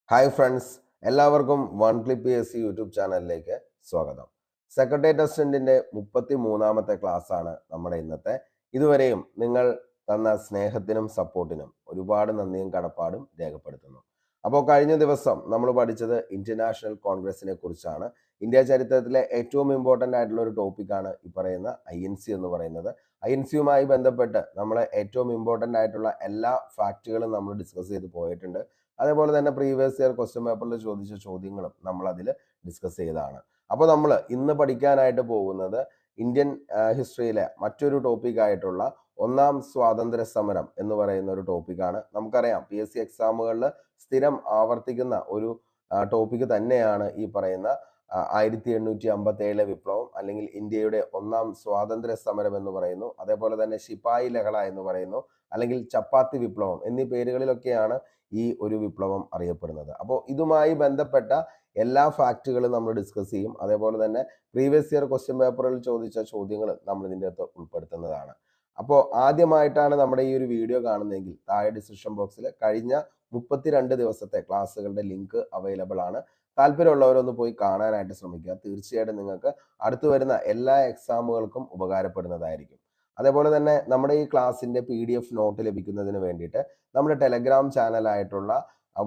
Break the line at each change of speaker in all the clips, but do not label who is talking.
Hi friends, എല്ലാവർക്കും one clip PSC YouTube ചാനലിലേക്ക് സ്വാഗതം. സെക്രട്ടേറിയറ്റ് അസിസ്റ്റന്റിന്റെ 33ാമത്തെ ക്ലാസ് ആണ് നമ്മുടെ ഇന്നത്തെ. ഇതുവരെയും നിങ്ങൾ തന്ന സ്നേഹത്തിനും സപ്പോർട്ടിനും ഒരുപാട് നന്ദിയും കടപ്പാടും രേഖപ്പെടുത്തുന്നു. അപ്പോൾ കഴിഞ്ഞ ദിവസം നമ്മൾ പഠിച്ചത് ഇന്റർനാഷണൽ കോൺഗ്രസിനെ കുറിച്ചാണ്. ഇന്ത്യ ചരിത്രത്തിലെ ഏറ്റവും ഇമ്പോർട്ടൻ്റ് ആയിട്ടുള്ള ഒരു ടോപ്പിക്കാണ് ഈ പറയുന്ന INC എന്ന് പറയുന്നത്. INCയുമായി ബന്ധപ്പെട്ട് നമ്മൾ ഏറ്റവും ഇമ്പോർട്ടൻ്റ് ആയിട്ടുള്ള എല്ലാ ഫാക്റ്റുകളും നമ്മൾ ഡിസ്കസ് ചെയ്ത് പോയിട്ടുണ്ട്. അതേപോലെ തന്നെ പ്രീവിയസ് ഇയർ ക്വസ്റ്റ്യൻ പേപ്പറിൽ ചോദിച്ച ചോദ്യങ്ങളും നമ്മൾ അതിൽ ഡിസ്കസ് ചെയ്തതാണ്. അപ്പോൾ നമ്മൾ ഇന്ന് പഠിക്കാനായിട്ട് പോകുന്നത് ഇന്ത്യൻ ഹിസ്റ്ററിയിലെ മറ്റൊരു ടോപ്പിക്കായിട്ടുള്ള ഒന്നാം സ്വാതന്ത്ര്യ സമരം എന്ന് പറയുന്ന ഒരു ടോപ്പിക്കാണ്. നമുക്കറിയാം PSC എക്സാമുകളിൽ സ്ഥിരം ആവർത്തിക്കുന്ന ഒരു ടോപ്പിക്ക് തന്നെയാണ് ഈ പറയുന്ന 1857 വിപ്ലവം, അല്ലെങ്കിൽ ഇന്ത്യയുടെ ഒന്നാം സ്വാതന്ത്ര്യ സമരം എന്ന് പറയുന്നു. അതേപോലെ തന്നെ ശിപായി ലഹള എന്ന് പറയുന്നു, അല്ലെങ്കിൽ ചപ്പാത്തി വിപ്ലവം എന്നീ പേരുകളിലൊക്കെയാണ് ഈ ഒരു വിപ്ലവം അറിയപ്പെടുന്നത്. അപ്പോൾ ഇതുമായി ബന്ധപ്പെട്ട എല്ലാ ഫാക്റ്റുകളും നമ്മൾ ഡിസ്കസ് ചെയ്യും. അതേപോലെ തന്നെ പ്രീവിയസ് ഇയർ ക്വസ്റ്റ്യൻ പേപ്പറിൽ ചോദിച്ച ചോദ്യങ്ങൾ നമ്മൾ ഇതിൻ്റെ അകത്ത് ഉൾപ്പെടുത്തുന്നതാണ്. അപ്പോൾ ആദ്യമായിട്ടാണ് നമ്മുടെ ഈ ഒരു വീഡിയോ കാണുന്നതെങ്കിൽ താഴെ ഡിസ്ക്രിപ്ഷൻ ബോക്സിൽ കഴിഞ്ഞ 32 ദിവസത്തെ ക്ലാസ്സുകളുടെ ലിങ്ക് അവൈലബിൾ ആണ്. താല്പര്യമുള്ളവരൊന്ന് പോയി കാണാനായിട്ട് ശ്രമിക്കുക. തീർച്ചയായിട്ടും നിങ്ങൾക്ക് അടുത്തു വരുന്ന എല്ലാ എക്സാമുകൾക്കും ഉപകാരപ്പെടുന്നതായിരിക്കും. അതേപോലെ തന്നെ നമ്മുടെ ഈ ക്ലാസ്സിന്റെ PDF നോട്ട് ലഭിക്കുന്നതിന് വേണ്ടിയിട്ട് നമ്മുടെ ടെലഗ്രാം ചാനലായിട്ടുള്ള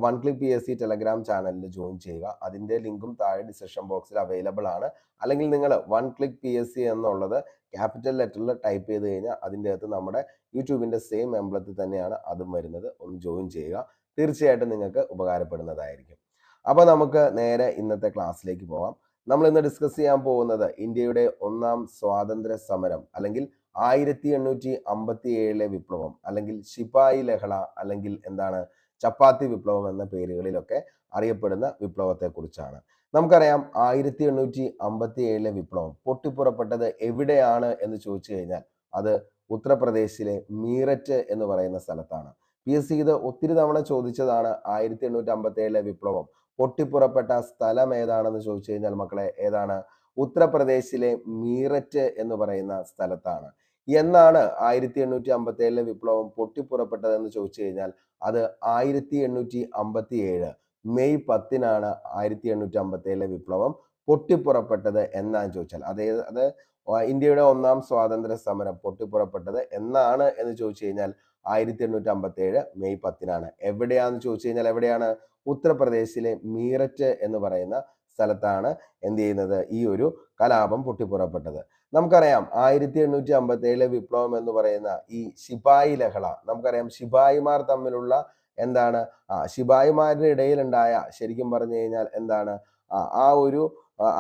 വൺ ക്ലിക്ക് PSC ടെലഗ്രാം ചാനലിൽ ജോയിൻ ചെയ്യുക. അതിന്റെ ലിങ്കും താഴെ ഡിസ്ക്രിപ്ഷൻ ബോക്സിൽ അവൈലബിൾ ആണ്. അല്ലെങ്കിൽ നിങ്ങൾ വൺ ക്ലിക്ക് PSC എന്നുള്ളത് ക്യാപിറ്റൽ ലെറ്ററിൽ ടൈപ്പ് ചെയ്ത് കഴിഞ്ഞാൽ അതിൻ്റെ അകത്ത് നമ്മുടെ യൂട്യൂബിന്റെ സെയിം എംബ്ലത്തിൽ തന്നെയാണ് അതും വരുന്നത്. ഒന്ന് ജോയിൻ ചെയ്യുക. തീർച്ചയായിട്ടും നിങ്ങൾക്ക് ഉപകാരപ്പെടുന്നതായിരിക്കും. അപ്പോൾ നമുക്ക് നേരെ ഇന്നത്തെ ക്ലാസ്സിലേക്ക് പോകാം. നമ്മൾ ഇന്ന് ഡിസ്കസ് ചെയ്യാൻ പോകുന്നത് ഇന്ത്യയുടെ ഒന്നാം സ്വാതന്ത്ര്യ സമരം, അല്ലെങ്കിൽ 1857 വിപ്ലവം, അല്ലെങ്കിൽ ശിപായി ലഹള, അല്ലെങ്കിൽ എന്താണ് ചപ്പാത്തി വിപ്ലവം എന്ന പേരുകളിലൊക്കെ അറിയപ്പെടുന്ന വിപ്ലവത്തെ കുറിച്ചാണ്. നമുക്കറിയാം 1857 വിപ്ലവം പൊട്ടിപ്പുറപ്പെട്ടത് എവിടെയാണ് എന്ന് ചോദിച്ചു കഴിഞ്ഞാൽ അത് ഉത്തർപ്രദേശിലെ മീററ്റ് എന്ന് പറയുന്ന സ്ഥലത്താണ്. PSC ഇത് ഒത്തിരി തവണ ചോദിച്ചതാണ്. 1857 വിപ്ലവം പൊട്ടിപ്പുറപ്പെട്ട സ്ഥലം ഏതാണെന്ന് ചോദിച്ചു കഴിഞ്ഞാൽ മക്കളെ ഏതാണ്? ഉത്തർപ്രദേശിലെ മീററ്റ് എന്ന് പറയുന്ന സ്ഥലത്താണ്. എന്നാണ് 1857 വിപ്ലവം പൊട്ടിപ്പുറപ്പെട്ടതെന്ന് ചോദിച്ചു കഴിഞ്ഞാൽ അത് 1857 മെയ് 10-നാണ് 1857 വിപ്ലവം പൊട്ടിപ്പുറപ്പെട്ടത് എന്നാണ് ചോദിച്ചാൽ അത് ഇന്ത്യയുടെ ഒന്നാം സ്വാതന്ത്ര്യ സമരം പൊട്ടിപ്പുറപ്പെട്ടത് എന്നാണ് എന്ന് ചോദിച്ചു കഴിഞ്ഞാൽ 1857 മെയ് 10-നാണ്. എവിടെയാന്ന് ചോദിച്ചു കഴിഞ്ഞാൽ എവിടെയാണ്? ഉത്തർപ്രദേശിലെ മീററ്റ് എന്ന് പറയുന്ന സ്ഥലത്താണ് എന്ത് ചെയ്യുന്നത്, ഈ ഒരു കലാപം പൊട്ടിപ്പുറപ്പെട്ടത്. നമുക്കറിയാം 1857 വിപ്ലവം എന്ന് പറയുന്ന ഈ ശിപായി ലഹള, നമുക്കറിയാം ശിപായിമാർ തമ്മിലുള്ള എന്താണ് ശിപായിമാരുടെ ഇടയിലുണ്ടായ ശരിക്കും പറഞ്ഞു കഴിഞ്ഞാൽ എന്താണ് ആ ഒരു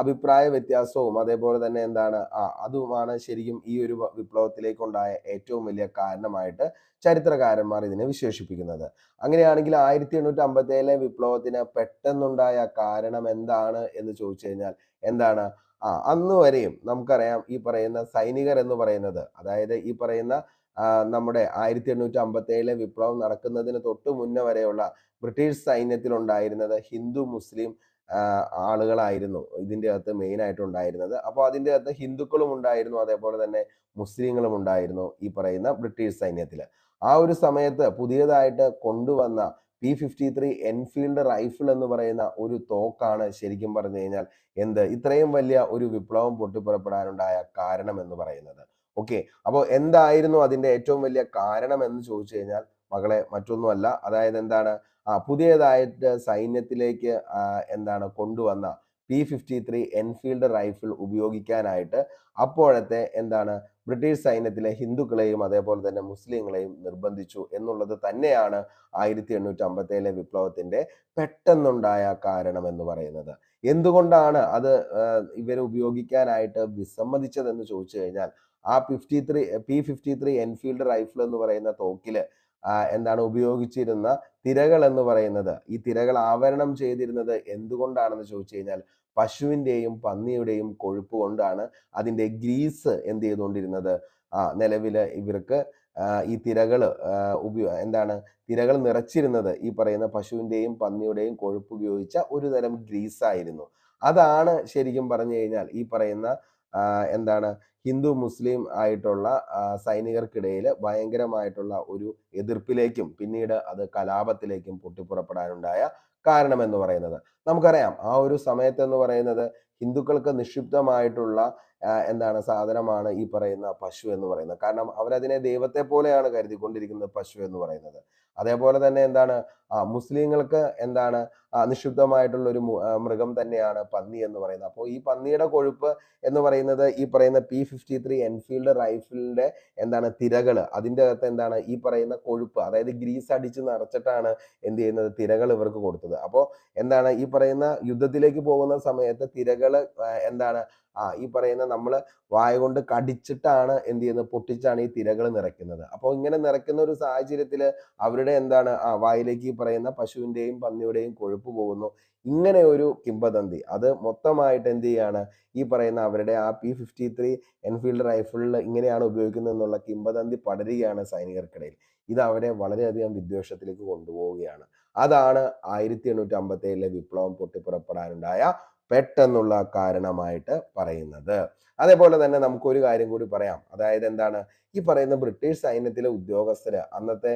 അഭിപ്രായ വ്യത്യാസവും അതേപോലെ തന്നെ എന്താണ് അതുമാണ് ശരിക്കും ഈ ഒരു വിപ്ലവത്തിലേക്കുണ്ടായ ഏറ്റവും വലിയ കാരണമായിട്ട് ചരിത്രകാരന്മാർ ഇതിനെ വിശേഷിപ്പിക്കുന്നത്. അങ്ങനെയാണെങ്കിൽ 1857 വിപ്ലവത്തിന് പെട്ടെന്നുണ്ടായ കാരണം എന്താണ് എന്ന് ചോദിച്ചു കഴിഞ്ഞാൽ എന്താണ്? അന്ന് വരെയും നമുക്കറിയാം ഈ പറയുന്ന സൈനികർ എന്ന് പറയുന്നത്, അതായത് ഈ പറയുന്ന നമ്മുടെ 1857 വിപ്ലവം നടക്കുന്നതിന് തൊട്ട് മുന്നേ വരെയുള്ള ബ്രിട്ടീഷ് സൈന്യത്തിലുണ്ടായിരുന്നത് ഹിന്ദു മുസ്ലിം ആളുകളായിരുന്നു ഇതിൻ്റെ അകത്ത് മെയിൻ ആയിട്ട് ഉണ്ടായിരുന്നത്. അപ്പോൾ അതിൻ്റെ അകത്ത് ഹിന്ദുക്കളും ഉണ്ടായിരുന്നു, അതേപോലെ തന്നെ മുസ്ലിങ്ങളും ഉണ്ടായിരുന്നു ഈ പറയുന്ന ബ്രിട്ടീഷ് സൈന്യത്തിൽ. ആ ഒരു സമയത്ത് പുതിയതായിട്ട് കൊണ്ടുവന്ന P53 എൻഫീൽഡ് റൈഫിൾ എന്ന് പറയുന്ന ഒരു തോക്കാണ് ശരിക്കും പറഞ്ഞു കഴിഞ്ഞാൽ ഇത്രയും വലിയ ഒരു വിപ്ലവം പൊട്ടിപ്പുറപ്പെടാനുണ്ടായ കാരണം എന്ന് പറയുന്നത്. ഓക്കെ, അപ്പോൾ എന്തായിരുന്നു അതിന്റെ ഏറ്റവും വലിയ കാരണം എന്ന് ചോദിച്ചു കഴിഞ്ഞാൽ മകളെ മറ്റൊന്നുമല്ല, അതായത് എന്താണ് പുതിയതായിട്ട് സൈന്യത്തിലേക്ക് കൊണ്ടുവന്ന P53 എൻഫീൽഡ് റൈഫിൾ ഉപയോഗിക്കാനായിട്ട് അപ്പോഴത്തെ ബ്രിട്ടീഷ് സൈന്യത്തിലെ ഹിന്ദുക്കളെയും അതേപോലെ തന്നെ മുസ്ലിങ്ങളെയും നിർബന്ധിച്ചു എന്നുള്ളത് തന്നെയാണ് 1857 വിപ്ലവത്തിന്റെ പെട്ടെന്നുണ്ടായ കാരണം എന്ന് പറയുന്നത്. എന്തുകൊണ്ടാണ് അത് ഇവർ ഉപയോഗിക്കാനായിട്ട് വിസമ്മതിച്ചതെന്ന് ചോദിച്ചു കഴിഞ്ഞാൽ P53 എൻഫീൽഡ് റൈഫിൾ എന്ന് പറയുന്ന തോക്കില് ഉപയോഗിച്ചിരുന്ന തിരകൾ എന്ന് പറയുന്നത്, ഈ തിരകൾ ആവരണം ചെയ്തിരുന്നത് എന്തുകൊണ്ടാണെന്ന് ചോദിച്ചു കഴിഞ്ഞാൽ പശുവിന്റെയും പന്നിയുടെയും കൊഴുപ്പ് കൊണ്ടാണ് അതിന്റെ ഗ്രീസ് ചെയ്തുകൊണ്ടിരുന്നത്. നിലവില് ഇവർക്ക് ഈ തിരകള് തിരകൾ നിറച്ചിരുന്നത് ഈ പറയുന്ന പശുവിന്റെയും പന്നിയുടെയും കൊഴുപ്പ് ഉപയോഗിച്ച ഒരു തരം ഗ്രീസ് ആയിരുന്നു. അതാണ് ശരിക്കും പറഞ്ഞു കഴിഞ്ഞാൽ ഈ പറയുന്ന ഹിന്ദു മുസ്ലിം ആയിട്ടുള്ള സൈനികർക്കിടയിൽ ഭയങ്കരമായിട്ടുള്ള ഒരു എതിർപ്പിലേക്കും പിന്നീട് അത് കലാപത്തിലേക്കും പൊട്ടിപ്പുറപ്പെടാനുണ്ടായ കാരണം എന്ന് പറയുന്നത്. നമുക്കറിയാം ആ ഒരു സമയത്ത് എന്ന് പറയുന്നത് ഹിന്ദുക്കൾക്ക് നിക്ഷിപ്തമായിട്ടുള്ള എന്താണ് സാധനമാണ് ഈ പറയുന്ന പശു എന്ന് പറയുന്നത്. കാരണം അവരതിനെ ദൈവത്തെ പോലെയാണ് കരുതിക്കൊണ്ടിരിക്കുന്നത് പശു എന്ന് പറയുന്നത്. അതേപോലെ തന്നെ എന്താണ് മുസ്ലിങ്ങൾക്ക് എന്താണ് നിക്ഷിപ്തമായിട്ടുള്ള ഒരു മൃഗം തന്നെയാണ് പന്നി എന്ന് പറയുന്നത്. അപ്പോൾ ഈ പന്നിയുടെ കൊഴുപ്പ് എന്ന് പറയുന്നത് ഈ പറയുന്ന P53 എൻഫീൽഡ് റൈഫിളിന്റെ എന്താണ് തിരകള് അതിന്റെ അകത്ത് എന്താണ് ഈ പറയുന്ന കൊഴുപ്പ്, അതായത് ഗ്രീസ് അടിച്ച് നിറച്ചിട്ടാണ് എന്ത് ചെയ്യുന്നത് തിരകൾ ഇവർക്ക് കൊടുത്തത്. അപ്പോൾ എന്താണ് ഈ പറയുന്ന യുദ്ധത്തിലേക്ക് പോകുന്ന സമയത്ത് തിരകള് എന്താണ് ഈ പറയുന്ന നമ്മള് വായ കൊണ്ട് കടിച്ചിട്ടാണ് എന്ത് ചെയ്യുന്നത് പൊട്ടിച്ചാണ് ഈ തിരകൾ നിറയ്ക്കുന്നത്. അപ്പോൾ ഇങ്ങനെ നിറയ്ക്കുന്ന ഒരു സാഹചര്യത്തില് അവരുടെ എന്താണ് വായിലേക്ക് ഈ പറയുന്ന പശുവിന്റെയും പന്നിയുടെയും കൊഴുപ്പ് പോകുന്നു. ഇങ്ങനെ ഒരു കിംവദന്തി അത് മൊത്തമായിട്ട് എന്ത് ചെയ്യാണ് ഈ പറയുന്ന അവരുടെ ആ P53 എൻഫീൽഡ് റൈഫിളിൽ ഇങ്ങനെയാണ് ഉപയോഗിക്കുന്നത് എന്നുള്ള കിംവദന്തി പടരുകയാണ് സൈനികർക്കിടയിൽ. ഇത് അവരെ വളരെയധികം വിദ്വേഷത്തിലേക്ക് കൊണ്ടുപോവുകയാണ്. അതാണ് 1857 വിപ്ലവം പൊട്ടിപ്പുറപ്പെടാനുണ്ടായ പെട്ടെന്നുള്ള കാരണമായിട്ട് പറയുന്നത്. അതേപോലെ തന്നെ നമുക്കൊരു കാര്യം കൂടി പറയാം. അതായത് എന്താണ് ഈ പറയുന്ന ബ്രിട്ടീഷ് സൈന്യത്തിലെ ഉദ്യോഗസ്ഥര് അന്നത്തെ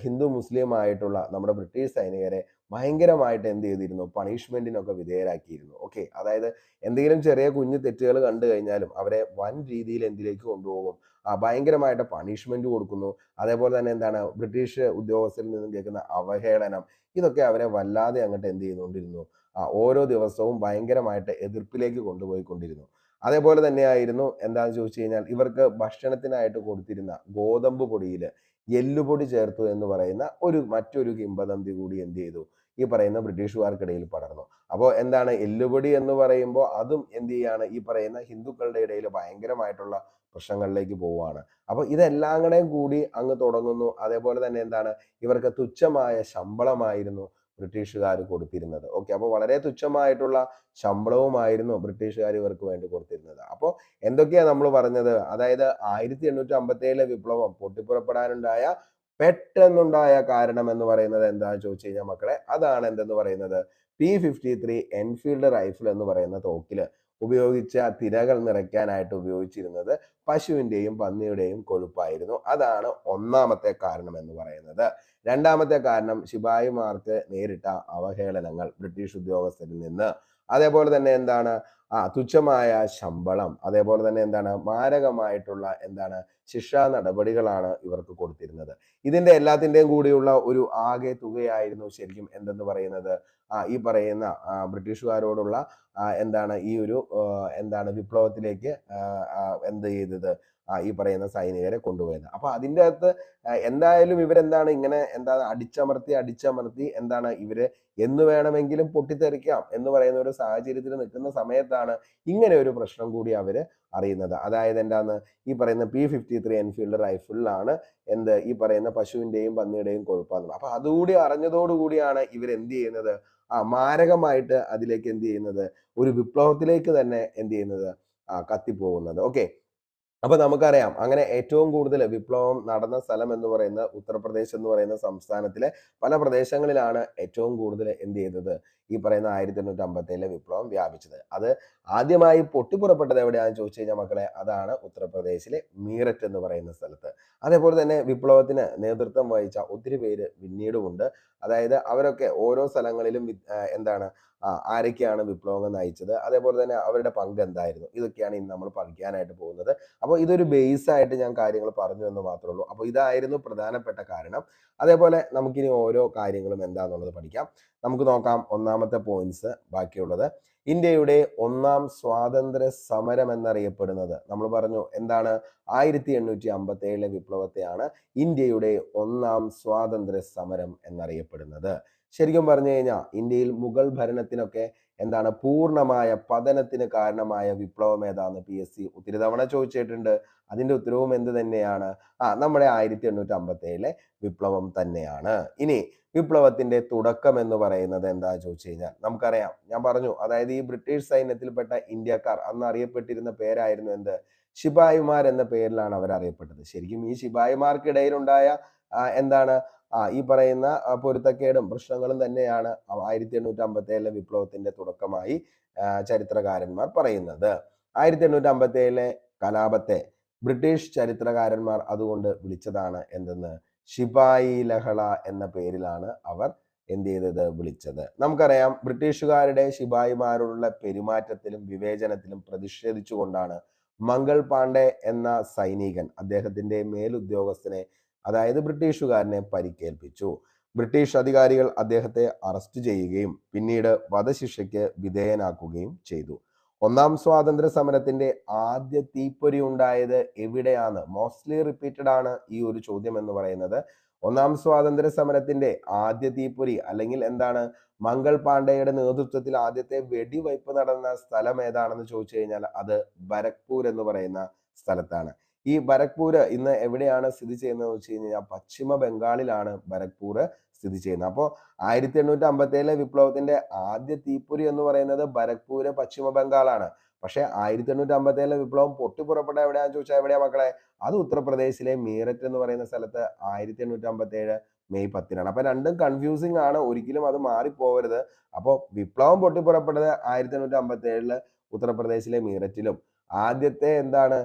ഹിന്ദു മുസ്ലിം ആയിട്ടുള്ള നമ്മുടെ ബ്രിട്ടീഷ് സൈനികരെ ഭയങ്കരമായിട്ട് എന്ത് ചെയ്തിരുന്നു പണിഷ്മെന്റിനൊക്കെ വിധേയരാക്കിയിരുന്നു. ഓക്കെ, അതായത് എന്തെങ്കിലും ചെറിയ കുഞ്ഞു തെറ്റുകൾ കണ്ടു കഴിഞ്ഞാലും അവരെ വൻ രീതിയിൽ എന്തിലേക്ക് കൊണ്ടുപോകും, ഭയങ്കരമായിട്ട് പണിഷ്മെന്റ് കൊടുക്കുന്നു. അതേപോലെ തന്നെ എന്താണ് ബ്രിട്ടീഷ് ഉദ്യോഗസ്ഥരിൽ നിന്നും കേൾക്കുന്ന അവഹേളനം, ഇതൊക്കെ അവരെ വല്ലാതെ അങ്ങോട്ട് എന്ത് ചെയ്തുകൊണ്ടിരുന്നു, ഓരോ ദിവസവും ഭയങ്കരമായിട്ട് എതിർപ്പിലേക്ക് കൊണ്ടുപോയിക്കൊണ്ടിരുന്നു. അതേപോലെ തന്നെയായിരുന്നു എന്താണെന്ന് ചോദിച്ചു കഴിഞ്ഞാൽ ഇവർക്ക് ഭക്ഷണത്തിനായിട്ട് കൊടുത്തിരുന്ന ഗോതമ്പ് പൊടിയിൽ എല്ലുപൊടി ചേർത്തു എന്ന് പറയുന്ന മറ്റൊരു കിംവദന്തി കൂടി എന്ത് ചെയ്തു ഈ പറയുന്ന ബ്രിട്ടീഷുകാർക്കിടയിൽ പടർന്നു. അപ്പോൾ എന്താണ് എല്ലുപൊടി എന്ന് പറയുമ്പോൾ അതും എന്ത് ചെയ്യാണ് ഈ പറയുന്ന ഹിന്ദുക്കളുടെ ഇടയിൽ ഭയങ്കരമായിട്ടുള്ള പ്രശ്നങ്ങളിലേക്ക് പോവുകയാണ്. അപ്പൊ ഇതെല്ലാം കൂടി അങ്ങ് തുടങ്ങുന്നു. അതേപോലെ തന്നെ എന്താണ് ഇവർക്ക് തുച്ഛമായ ശമ്പളമായിരുന്നു ബ്രിട്ടീഷുകാർ കൊടുത്തിരുന്നത്. ഓക്കെ, അപ്പോൾ വളരെ തുച്ഛമായിട്ടുള്ള ശമ്പളവുമായിരുന്നു ബ്രിട്ടീഷുകാർ ഇവർക്ക് വേണ്ടി കൊടുത്തിരുന്നത്. അപ്പോൾ എന്തൊക്കെയാ നമ്മൾ പറഞ്ഞത്, അതായത് 1857 വിപ്ലവം പൊട്ടിപ്പുറപ്പെടാനുണ്ടായ പെട്ടെന്നുണ്ടായ കാരണം എന്ന് പറയുന്നത് എന്താണെന്ന് ചോദിച്ചു കഴിഞ്ഞാൽ മക്കളെ, അതാണ് എന്തെന്ന് പറയുന്നത് P53 എൻഫീൽഡ് റൈഫിൾ എന്ന് പറയുന്ന തോക്കില് ഉപയോഗിച്ച തിരകൾ നിറയ്ക്കാനായിട്ട് ഉപയോഗിച്ചിരുന്നത് പശുവിന്റെയും പന്നിയുടെയും കൊഴുപ്പായിരുന്നു. അതാണ് ഒന്നാമത്തെ കാരണം എന്ന് പറയുന്നത്. രണ്ടാമത്തെ കാരണം ശിപായിമാർക്ക് നേരിട്ട അവഹേളനങ്ങൾ ബ്രിട്ടീഷ് ഉദ്യോഗസ്ഥരിൽ നിന്ന്. അതേപോലെ തന്നെ എന്താണ് തുച്ഛമായ ശമ്പളം, അതേപോലെ തന്നെ എന്താണ് മാരകമായിട്ടുള്ള എന്താണ് ശിക്ഷാ നടപടികളാണ് ഇവർക്ക് കൊടുത്തിരുന്നത്. ഇതിന്റെ എല്ലാത്തിന്റെയും കൂടിയുള്ള ഒരു ആകെ തുകയായിരുന്നു ശരിക്കും എന്തെന്ന് പറയുന്നത് ഈ പറയുന്ന ബ്രിട്ടീഷുകാരോടുള്ള എന്താണ് ഈ ഒരു എന്താണ് വിപ്ലവത്തിലേക്ക് എന്ത് ചെയ്തത് ഈ പറയുന്ന സൈനികരെ കൊണ്ടുപോയത്. അപ്പൊ അതിൻ്റെ അകത്ത് എന്തായാലും ഇവരെന്താണ് ഇങ്ങനെ എന്താണ് അടിച്ചമർത്തി എന്താണ് ഇവര് എന്ന് വേണമെങ്കിലും പൊട്ടിത്തെറിക്കാം എന്ന് പറയുന്ന ഒരു സാഹചര്യത്തിൽ നിൽക്കുന്ന സമയത്താണ് ഇങ്ങനെ ഒരു പ്രശ്നം കൂടി അവര് അറിയുന്നത്. അതായത് എന്താന്ന് ഈ പറയുന്ന P53 എൻഫീൽഡ് റൈഫിളിലാണ് ഈ പറയുന്ന പശുവിന്റെയും പന്നിയുടെയും കൊഴുപ്പാന്നുള്ളത്. അപ്പൊ അതുകൂടി അറിഞ്ഞതോടുകൂടിയാണ് ഇവർ എന്ത് ചെയ്യുന്നത് മാരകമായിട്ട് അതിലേക്ക് എന്ത് ചെയ്യുന്നത് ഒരു വിപ്ലവത്തിലേക്ക് തന്നെ എന്ത് ചെയ്യുന്നത് കത്തിപ്പോകുന്നത്. ഓക്കെ, അപ്പൊ നമുക്കറിയാം അങ്ങനെ ഏറ്റവും കൂടുതൽ വിപ്ലവം നടന്ന സ്ഥലം എന്ന് പറയുന്നത് ഉത്തർപ്രദേശ് എന്ന് പറയുന്ന സംസ്ഥാനത്തിലെ പല പ്രദേശങ്ങളിലാണ് ഏറ്റവും കൂടുതൽ എന്ത് ചെയ്തത് ഈ പറയുന്ന 1857 വിപ്ലവം വ്യാപിച്ചത്. അത് ആദ്യമായി പൊട്ടിപ്പുറപ്പെട്ടത് എവിടെയാണെന്ന് ചോദിച്ചു കഴിഞ്ഞാൽ മക്കളെ, അതാണ് ഉത്തർപ്രദേശിലെ മീററ്റ് എന്ന് പറയുന്ന സ്ഥലത്ത്. അതേപോലെ തന്നെ വിപ്ലവത്തിന് നേതൃത്വം വഹിച്ച ഒത്തിരി പേര് പിന്നീടുമുണ്ട്. അതായത് അവരൊക്കെ ഓരോ സ്ഥലങ്ങളിലും എന്താണ് ആരൊക്കെയാണ് വിപ്ലവങ്ങൾ നയിച്ചത്, അതേപോലെ തന്നെ അവരുടെ പങ്ക് എന്തായിരുന്നു, ഇതൊക്കെയാണ് ഇന്ന് നമ്മൾ പഠിക്കാനായിട്ട് പോകുന്നത്. അപ്പോൾ ഇതൊരു ബേസ് ആയിട്ട് ഞാൻ കാര്യങ്ങൾ പറഞ്ഞു എന്ന് മാത്രമേ ഉള്ളൂ. അപ്പോൾ ഇതായിരുന്നു പ്രധാനപ്പെട്ട കാരണം. അതേപോലെ നമുക്കിനി ഓരോ കാര്യങ്ങളും എന്താണെന്നുള്ളത് പഠിക്കാം. നമുക്ക് നോക്കാം ഒന്നാമത്തെ പോയിന്റ്സ് ബാക്കിയുള്ളത്. ഇന്ത്യയുടെ ഒന്നാം സ്വാതന്ത്ര്യ സമരം എന്നറിയപ്പെടുന്നത് നമ്മൾ പറഞ്ഞു എന്താണ് 1857 വിപ്ലവത്തെയാണ് ഇന്ത്യയുടെ ഒന്നാം സ്വാതന്ത്ര്യ സമരം എന്നറിയപ്പെടുന്നത്. ശരിക്കും പറഞ്ഞു കഴിഞ്ഞാൽ ഇന്ത്യയിൽ മുഗൾ ഭരണത്തിനൊക്കെ എന്താണ് പൂർണ്ണമായ പതനത്തിന് കാരണമായ വിപ്ലവം ഏതാന്ന് PSC ഒത്തിരി തവണ ചോദിച്ചിട്ടുണ്ട്. അതിന്റെ ഉത്തരവും എന്ത് തന്നെയാണ് നമ്മുടെ 1857 വിപ്ലവം തന്നെയാണ്. ഇനി വിപ്ലവത്തിന്റെ തുടക്കം എന്ന് പറയുന്നത് എന്താ ചോദിച്ചു കഴിഞ്ഞാൽ നമുക്കറിയാം, ഞാൻ പറഞ്ഞു അതായത് ഈ ബ്രിട്ടീഷ് സൈന്യത്തിൽപ്പെട്ട ഇന്ത്യക്കാർ അന്ന് അറിയപ്പെട്ടിരുന്ന പേരായിരുന്നു ശിപായിമാർ എന്ന പേരിലാണ് അവർ അറിയപ്പെട്ടത്. ശരിക്കും ഈ ശിപായിമാർക്കിടയിലുണ്ടായ എന്താണ് ഈ പറയുന്ന പൊരുത്തക്കേടും പ്രശ്നങ്ങളും തന്നെയാണ് 1857 വിപ്ലവത്തിന്റെ തുടക്കമായി ചരിത്രകാരന്മാർ പറയുന്നത്. 1857 കലാപത്തെ ബ്രിട്ടീഷ് ചരിത്രകാരന്മാർ അതുകൊണ്ട് വിളിച്ചതാണ് എന്തെന്ന് ശിപായി ലഹള എന്ന പേരിലാണ് അവർ എന്ത് ചെയ്തത് വിളിച്ചത്. നമുക്കറിയാം ബ്രിട്ടീഷുകാരുടെ ശിപായിമാരോടുള്ള പെരുമാറ്റത്തിലും വിവേചനത്തിലും പ്രതിഷേധിച്ചുകൊണ്ടാണ് മംഗൾ പാണ്ഡെ എന്ന സൈനികൻ അദ്ദേഹത്തിന്റെ മേലുദ്യോഗസ്ഥനെ അതായത് ബ്രിട്ടീഷുകാരനെ പരിക്കേൽപ്പിച്ചു. ബ്രിട്ടീഷ് അധികാരികൾ അദ്ദേഹത്തെ അറസ്റ്റ് ചെയ്യുകയും പിന്നീട് വധശിക്ഷയ്ക്ക് വിധേയനാക്കുകയും ചെയ്തു. ഒന്നാം സ്വാതന്ത്ര്യ സമരത്തിന്റെ ആദ്യ തീപ്പൊരി ഉണ്ടായത് എവിടെയാണ്? മോസ്റ്റ്ലി റിപ്പീറ്റഡ് ആണ് ഈ ഒരു ചോദ്യം എന്ന് പറയുന്നത്. ഒന്നാം സ്വാതന്ത്ര്യ സമരത്തിന്റെ ആദ്യ തീപ്പൊരി അല്ലെങ്കിൽ എന്താണ് മംഗൾ പാണ്ഡെയുടെ നേതൃത്വത്തിൽ ആദ്യത്തെ വെടിവയ്പ് നടന്ന സ്ഥലം ഏതാണെന്ന് ചോദിച്ചു കഴിഞ്ഞാൽ അത് ബരക്പൂർ എന്ന് പറയുന്ന സ്ഥലത്താണ്. ഈ ബരക്പൂർ ഇന്ന് എവിടെയാണ് സ്ഥിതി ചെയ്യുന്നത് വെച്ച് കഴിഞ്ഞാൽ പശ്ചിമ ബംഗാളിലാണ് ബരക്പൂർ സ്ഥിതി ചെയ്യുന്നത്. അപ്പോൾ 1857 വിപ്ലവത്തിന്റെ ആദ്യ തീപ്പൊരി എന്ന് പറയുന്നത് ബരക്പൂര് പശ്ചിമ ബംഗാളാണ്. പക്ഷെ 1857 വിപ്ലവം പൊട്ടിപ്പുറപ്പെട്ട എവിടെയാന്ന് ചോദിച്ചാൽ എവിടെയാ മക്കളെ? അത് ഉത്തർപ്രദേശിലെ മീററ്റ് എന്ന് പറയുന്ന സ്ഥലത്ത് 1857 മെയ് 10-നാണ്. അപ്പൊ രണ്ടും കൺഫ്യൂസിങ് ആണ്, ഒരിക്കലും അത് മാറിപ്പോകരുത്. അപ്പോൾ വിപ്ലവം പൊട്ടിപ്പുറപ്പെട്ടത് 1857 ഉത്തർപ്രദേശിലെ മീററ്റിലും ആദ്യത്തെ എന്താണ്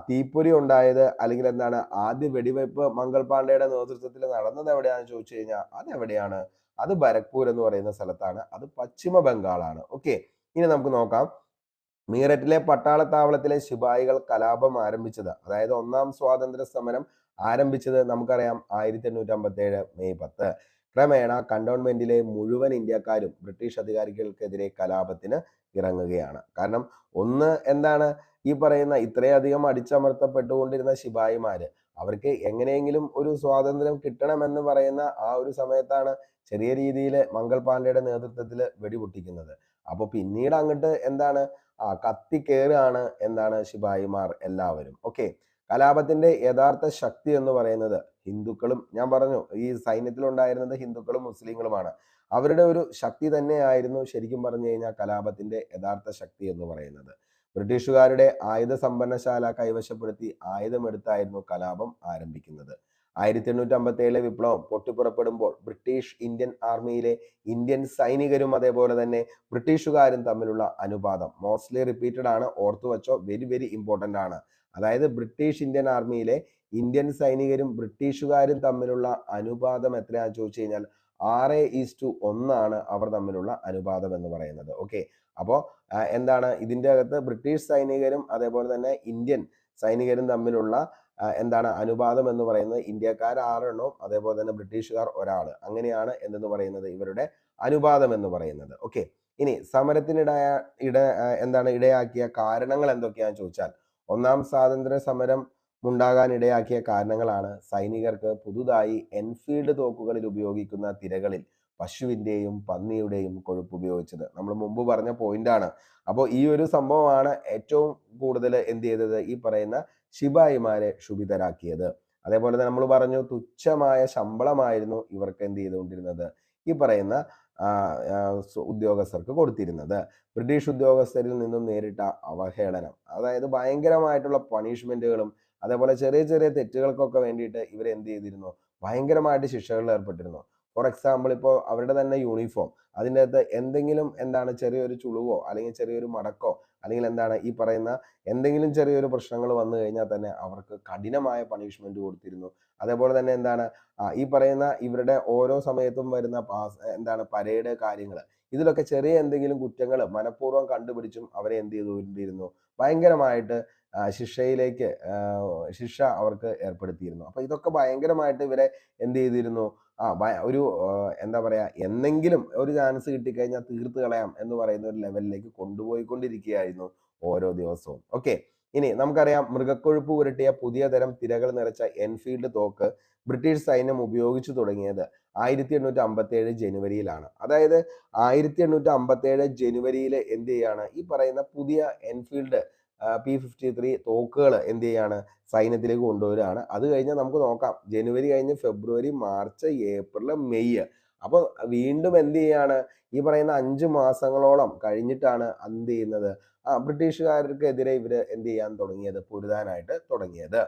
തീപ്പൊരി ഉണ്ടായത് അല്ലെങ്കിൽ എന്താണ് ആദ്യ വെടിവയ്പ് മംഗൾ പാണ്ഡെയുടെ നേതൃത്വത്തിൽ നടന്നത് എവിടെയാണെന്ന് ചോദിച്ചു കഴിഞ്ഞാൽ അത് എവിടെയാണ്? അത് ബരക്പൂർ എന്ന് പറയുന്ന സ്ഥലത്താണ്. അത് പശ്ചിമ ബംഗാളാണ്. ഓക്കെ, ഇനി നമുക്ക് നോക്കാം. മീററ്റിലെ പട്ടാളത്താവളത്തിലെ ശിപായികൾ കലാപം ആരംഭിച്ചത്, അതായത് ഒന്നാം സ്വാതന്ത്ര്യ സമരം ആരംഭിച്ചത് നമുക്കറിയാം 1857 മെയ് 10. ക്രമേണ കണ്ടോൺമെന്റിലെ മുഴുവൻ ഇന്ത്യക്കാരും ബ്രിട്ടീഷ് അധികാരികൾക്കെതിരെ കലാപത്തിന് ഇറങ്ങുകയാണ്. കാരണം ഒന്ന് എന്താണ് ഈ പറയുന്ന ഇത്രയധികം അടിച്ചമർത്തപ്പെട്ടുകൊണ്ടിരുന്ന ശിപായിമാര് അവർക്ക് എങ്ങനെയെങ്കിലും ഒരു സ്വാതന്ത്ര്യം കിട്ടണമെന്ന് പറയുന്ന ആ ഒരു സമയത്താണ് ചെറിയ രീതിയിൽ മംഗൾ പാണ്ഡെയുടെ നേതൃത്വത്തിൽ വെടിപൊട്ടിക്കുന്നത്. അപ്പൊ പിന്നീട് അങ്ങോട്ട് എന്താണ് കത്തി കയറാണ് എന്താണ് ശിപായിമാർ എല്ലാവരും. ഓക്കെ, കലാപത്തിന്റെ യഥാർത്ഥ ശക്തി എന്ന് പറയുന്നത് ഹിന്ദുക്കളും, ഞാൻ പറഞ്ഞു ഈ സൈന്യത്തിൽ ഉണ്ടായിരുന്നത് ഹിന്ദുക്കളും മുസ്ലിങ്ങളുമാണ്. അവരുടെ ഒരു ശക്തി തന്നെയായിരുന്നു ശരിക്കും പറഞ്ഞു കഴിഞ്ഞാൽ കലാപത്തിന്റെ യഥാർത്ഥ ശക്തി എന്ന് പറയുന്നത്. ബ്രിട്ടീഷുകാരുടെ ആയുധ സമ്പന്നശാല കൈവശപ്പെടുത്തി ആയുധമെടുത്തായിരുന്നു കലാപം ആരംഭിക്കുന്നത്. 1857 വിപ്ലവം പൊട്ടിപ്പുറപ്പെടുമ്പോൾ ബ്രിട്ടീഷ് ഇന്ത്യൻ ആർമിയിലെ ഇന്ത്യൻ സൈനികരും അതേപോലെ തന്നെ ബ്രിട്ടീഷുകാരും തമ്മിലുള്ള അനുപാതം മോസ്റ്റ്ലി റിപ്പീറ്റഡ് ആണ്, ഓർത്തു വെച്ചോ, വെരി വെരി ഇമ്പോർട്ടന്റ് ആണ്. അതായത് ബ്രിട്ടീഷ് ഇന്ത്യൻ ആർമിയിലെ ഇന്ത്യൻ സൈനികരും ബ്രിട്ടീഷുകാരും തമ്മിലുള്ള അനുപാതം എത്രയാണെന്ന് ചോദിച്ചു കഴിഞ്ഞാൽ 6:1 അവർ തമ്മിലുള്ള അനുപാതം എന്ന് പറയുന്നത്. ഓക്കെ, അപ്പോൾ എന്താണ് ഇതിന്റെ അകത്ത് ബ്രിട്ടീഷ് സൈനികരും അതേപോലെ തന്നെ ഇന്ത്യൻ സൈനികരും തമ്മിലുള്ള എന്താണ് അനുപാതം എന്ന് പറയുന്നത് ഇന്ത്യക്കാർ 6 എണ്ണവും അതേപോലെ തന്നെ ബ്രിട്ടീഷുകാർ 1 അങ്ങനെയാണ് എന്തെന്ന് പറയുന്നത് ഇവരുടെ അനുപാതം എന്ന് പറയുന്നത്. ഓക്കെ, ഇനി സമരത്തിനിട ഇടയാക്കിയ കാരണങ്ങൾ എന്തൊക്കെയാണെന്ന് ചോദിച്ചാൽ ഒന്നാം സ്വാതന്ത്ര്യ സമരം ഉണ്ടാകാൻ ഇടയാക്കിയ കാരണങ്ങളാണ് സൈനികർക്ക് പുതുതായി എൻഫീൽഡ് തോക്കുകളിൽ ഉപയോഗിക്കുന്ന തിരകളിൽ പശുവിന്റെയും പന്നിയുടെയും കൊഴുപ്പ് ഉപയോഗിച്ചത്. നമ്മൾ മുമ്പ് പറഞ്ഞ പോയിന്റ് ആണ്. അപ്പോൾ ഈ ഒരു സംഭവമാണ് ഏറ്റവും കൂടുതൽ എന്ത് ചെയ്തത് ഈ പറയുന്ന ശിപായിമാരെ ക്ഷുഭിതരാക്കിയത്. അതേപോലെ തന്നെ നമ്മൾ പറഞ്ഞു തുച്ഛമായ ശമ്പളമായിരുന്നു ഇവർക്ക് എന്ത് ചെയ്തുകൊണ്ടിരുന്നത് ഈ പറയുന്ന ഉദ്യോഗസ്ഥർക്ക് കൊടുത്തിരുന്നത്. ബ്രിട്ടീഷ് ഉദ്യോഗസ്ഥരിൽ നിന്നും നേരിട്ട അവഹേളനം, അതായത് ഭയങ്കരമായിട്ടുള്ള പണിഷ്മെന്റുകളും അതേപോലെ ചെറിയ ചെറിയ തെറ്റുകൾക്കൊക്കെ വേണ്ടിയിട്ട് ഇവർ എന്ത് ചെയ്തിരുന്നു, ഭയങ്കരമായിട്ട് ശിക്ഷകളിൽ ഏർപ്പെട്ടിരുന്നു. ഫോർ എക്സാമ്പിൾ ഇപ്പോൾ അവരുടെ തന്നെ യൂണിഫോം അതിൻ്റെ അകത്ത് എന്തെങ്കിലും എന്താണ് ചെറിയൊരു ചുളിവോ അല്ലെങ്കിൽ ചെറിയൊരു മടക്കോ അല്ലെങ്കിൽ എന്താണ് ഈ പറയുന്ന എന്തെങ്കിലും ചെറിയൊരു പ്രശ്നങ്ങൾ വന്നു കഴിഞ്ഞാൽ തന്നെ അവർക്ക് കഠിനമായ പണിഷ്മെന്റ് കൊടുത്തിരുന്നു. അതേപോലെ തന്നെ എന്താണ് ഈ പറയുന്ന ഇവരുടെ ഓരോ സമയത്തും വരുന്ന എന്താണ് പരേഡ് കാര്യങ്ങൾ, ഇതിലൊക്കെ ചെറിയ എന്തെങ്കിലും കുറ്റങ്ങൾ മനഃപൂർവ്വം കണ്ടുപിടിച്ചും അവരെ എന്ത് ചെയ്തുകൊണ്ടിരുന്നു, ഭയങ്കരമായിട്ട് ശിക്ഷ അവർക്ക് ഏർപ്പെടുത്തിയിരുന്നു. അപ്പൊ ഇതൊക്കെ ഭയങ്കരമായിട്ട് ഇവരെ എന്ത് ചെയ്തിരുന്നു, ഒരു എന്താ പറയാ എന്തെങ്കിലും ഒരു ചാൻസ് കിട്ടിക്കഴിഞ്ഞാൽ തീർത്ത് കളയാം എന്ന് പറയുന്ന ഒരു ലെവലിലേക്ക് കൊണ്ടുപോയിക്കൊണ്ടിരിക്കുകയായിരുന്നു ഓരോ ദിവസവും. ഓക്കെ, ഇനി നമുക്കറിയാം മൃഗക്കൊഴുപ്പ് പുരട്ടിയ പുതിയ തരം തിരകൾ നിറച്ച എൻഫീൽഡ് തോക്ക് ബ്രിട്ടീഷ് സൈന്യം ഉപയോഗിച്ചു തുടങ്ങിയത് 1857 ജനുവരിയിലാണ്. അതായത് 1857 ജനുവരിയിൽ എന്ത് ചെയ്യാണ് ഈ പറയുന്ന പുതിയ എൻഫീൽഡ് P53 തോക്കുകൾ എന്ത് ചെയ്യാണ് സൈന്യത്തിലേക്ക് കൊണ്ടുവരികയാണ്. അത് കഴിഞ്ഞാൽ നമുക്ക് നോക്കാം ജനുവരി കഴിഞ്ഞ് ഫെബ്രുവരി മാർച്ച് ഏപ്രിൽ മെയ്, അപ്പോൾ വീണ്ടും എന്ത് ചെയ്യാണ് ഈ പറയുന്ന 5 മാസങ്ങളോളം കഴിഞ്ഞിട്ടാണ് എന്ത് ചെയ്യുന്നത് ബ്രിട്ടീഷുകാർക്കെതിരെ ഇവര് എന്ത് ചെയ്യാൻ തുടങ്ങിയത്, പൊരുതാനായിട്ട് തുടങ്ങിയത്.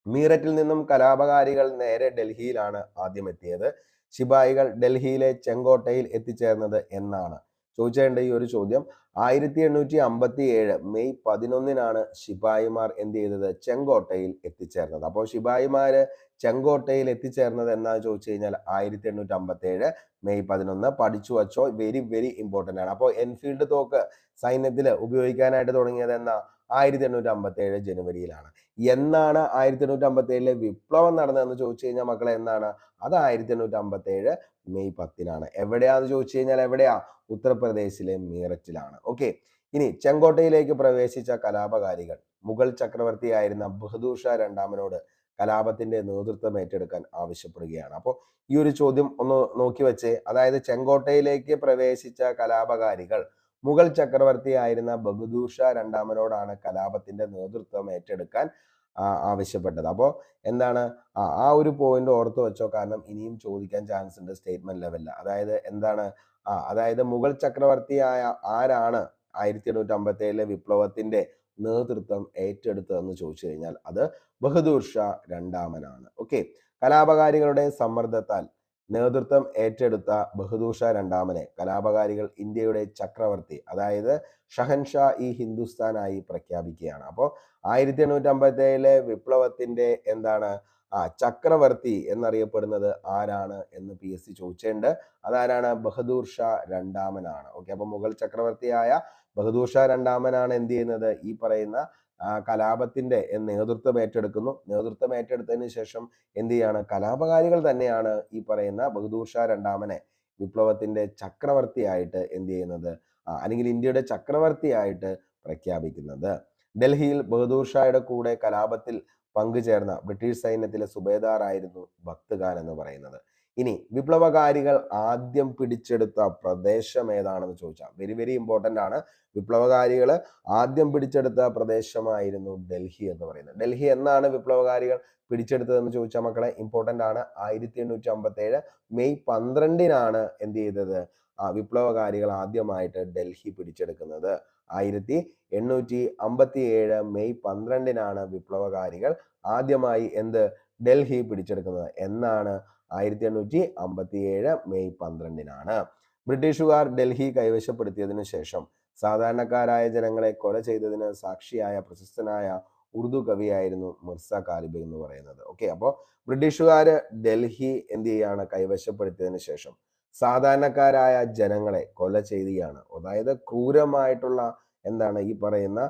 മീററ്റിൽ നിന്നും കലാപകാരികൾ നേരെ ഡൽഹിയിലാണ് ആദ്യം എത്തിയത്. ശിപായികൾ ഡൽഹിയിലെ ചെങ്കോട്ടയിൽ എത്തിച്ചേർന്നത് എന്നാണ് ചോദിച്ചേണ്ട ഈ ഒരു ചോദ്യം. 1857 മെയ് 11 ശിപായിമാർ എന്ത് ചെയ്തത്? ചെങ്കോട്ടയിൽ എത്തിച്ചേർന്നത്. അപ്പോൾ ശിപായിമാര് ചെങ്കോട്ടയിൽ എത്തിച്ചേർന്നത് എന്നാന്ന് ചോദിച്ചു കഴിഞ്ഞാൽ 1857 മെയ് 11. പഠിച്ചു വച്ചോ, വെരി വെരി ഇമ്പോർട്ടന്റ് ആണ്. അപ്പോൾ എൻഫീൽഡ് തോക്ക് സൈന്യത്തിൽ ഉപയോഗിക്കാനായിട്ട് തുടങ്ങിയത് എന്നാ? 1857 ജനുവരിയിലാണ്. എന്നാണ് 1857 വിപ്ലവം നടന്നതെന്ന് ചോദിച്ചു കഴിഞ്ഞാൽ മക്കളെ എന്നാണ്? അത് 1857 മെയ് 10. എവിടെയാന്ന് ചോദിച്ചു കഴിഞ്ഞാൽ എവിടെയാ? ഉത്തർപ്രദേശിലെ മീററ്റിലാണ്. ഓക്കെ. ഇനി ചെങ്കോട്ടയിലേക്ക് പ്രവേശിച്ച കലാപകാരികൾ മുഗൾ ചക്രവർത്തിയായിരുന്ന ബഹദൂർ ഷാ രണ്ടാമനോട് കലാപത്തിന്റെ നേതൃത്വം ഏറ്റെടുക്കാൻ ആവശ്യപ്പെടുകയാണ്. അപ്പോൾ ഈ ഒരു ചോദ്യം ഒന്ന് നോക്കി വെച്ചേ. അതായത് ചെങ്കോട്ടയിലേക്ക് പ്രവേശിച്ച കലാപകാരികൾ മുഗൾ ചക്രവർത്തിയായിരുന്ന ബഹദൂർ ഷാ രണ്ടാമനോടാണ് കലാപത്തിന്റെ നേതൃത്വം ഏറ്റെടുക്കാൻ ആവശ്യപ്പെട്ടത്. അപ്പോൾ എന്താണ് ആ ഒരു പോയിന്റ് ഓർത്ത് വെച്ചോ, കാരണം ഇനിയും ചോദിക്കാൻ ചാൻസ് ഉണ്ട് സ്റ്റേറ്റ്മെന്റ് ലെവലിൽ. അതായത് എന്താണ് അതായത് മുഗൾ ചക്രവർത്തിയായ ആരാണ് 1857 വിപ്ലവത്തിന്റെ നേതൃത്വം ഏറ്റെടുത്തതെന്ന് ചോദിച്ചു കഴിഞ്ഞാൽ അത് ബഹദൂർ ഷാ രണ്ടാമനാണ്. ഓക്കെ. കലാപകാരികളുടെ സമ്മർദ്ദത്താൽ നേതൃത്വം ഏറ്റെടുത്ത ബഹദൂർ ഷാ രണ്ടാമനെ കലാപകാരികൾ ഇന്ത്യയുടെ ചക്രവർത്തി, അതായത് ഷഹൻഷാ ഇ ഹിന്ദുസ്ഥാനായി പ്രഖ്യാപിക്കുകയാണ്. അപ്പോൾ 1857 വിപ്ലവത്തിന്റെ എന്താണ് ചക്രവർത്തി എന്നറിയപ്പെടുന്നത് ആരാണ് എന്ന് PSC ചോദിച്ചിട്ടുണ്ട്. അതാരാണ്? ബഹദൂർ ഷാ രണ്ടാമനാണ്. ഓക്കെ. അപ്പൊ മുഗൾ ചക്രവർത്തിയായ ബഹദൂർ ഷാ രണ്ടാമനാണ് എന്ത് ചെയ്യുന്നത്? ഈ പറയുന്ന കലാപത്തിന്റെ നേതൃത്വം ഏറ്റെടുക്കുന്നു. നേതൃത്വം ഏറ്റെടുത്തതിന് ശേഷം എന്ത് ചെയ്യാണ്? കലാപകാരികൾ തന്നെയാണ് ഈ പറയുന്ന ബഹദൂർ ഷാ രണ്ടാമനെ വിപ്ലവത്തിന്റെ ചക്രവർത്തിയായിട്ട് എന്ത് ചെയ്യുന്നത്? അല്ലെങ്കിൽ ഇന്ത്യയുടെ ചക്രവർത്തിയായിട്ട് പ്രഖ്യാപിക്കുന്നത്. ഡൽഹിയിൽ ബഹദൂർ ഷായുടെ കൂടെ കലാപത്തിൽ പങ്കുചേർന്ന ബ്രിട്ടീഷ് സൈന്യത്തിലെ സുബേദാർ ആയിരുന്നു ബക്ത് ഖാൻ എന്ന് പറയുന്നത്. ഇനി വിപ്ലവകാരികൾ ആദ്യം പിടിച്ചെടുത്ത പ്രദേശം ഏതാണെന്ന് ചോദിച്ചാൽ വെരി വെരി ഇമ്പോർട്ടന്റ് ആണ്. വിപ്ലവകാരികൾ ആദ്യം പിടിച്ചെടുത്ത പ്രദേശമായിരുന്നു ഡൽഹി എന്ന് പറയുന്നത്. ഡൽഹി എന്നാണ് വിപ്ലവകാരികൾ പിടിച്ചെടുത്തതെന്ന് ചോദിച്ചാൽ മക്കളെ ഇമ്പോർട്ടന്റ് ആണ്. 1857 മെയ് 12 എന്ത് ചെയ്തത്? വിപ്ലവകാരികൾ ആദ്യമായിട്ട് ഡൽഹി പിടിച്ചെടുക്കുന്നത്. 1857 മെയ് 12 വിപ്ലവകാരികൾ ആദ്യമായി എന്ത്? ഡൽഹി പിടിച്ചെടുക്കുന്നത്. എന്നാണ്? 1857 മെയ് 12. ബ്രിട്ടീഷുകാർ ഡൽഹി കൈവശപ്പെടുത്തിയതിനു ശേഷം സാധാരണക്കാരായ ജനങ്ങളെ കൊല ചെയ്തതിന് സാക്ഷിയായ പ്രശസ്തനായ ഉറുദു കവിയായിരുന്നു മിർസ ഗാലിബ് എന്ന് പറയുന്നത്. ഓക്കെ. അപ്പോൾ ബ്രിട്ടീഷുകാര് ഡൽഹി എന്ത് ചെയ്യാണ്? കൈവശപ്പെടുത്തിയതിനു ശേഷം സാധാരണക്കാരായ ജനങ്ങളെ കൊല ചെയ്യുകയാണ്. അതായത് ക്രൂരമായിട്ടുള്ള എന്താണ് ഈ പറയുന്ന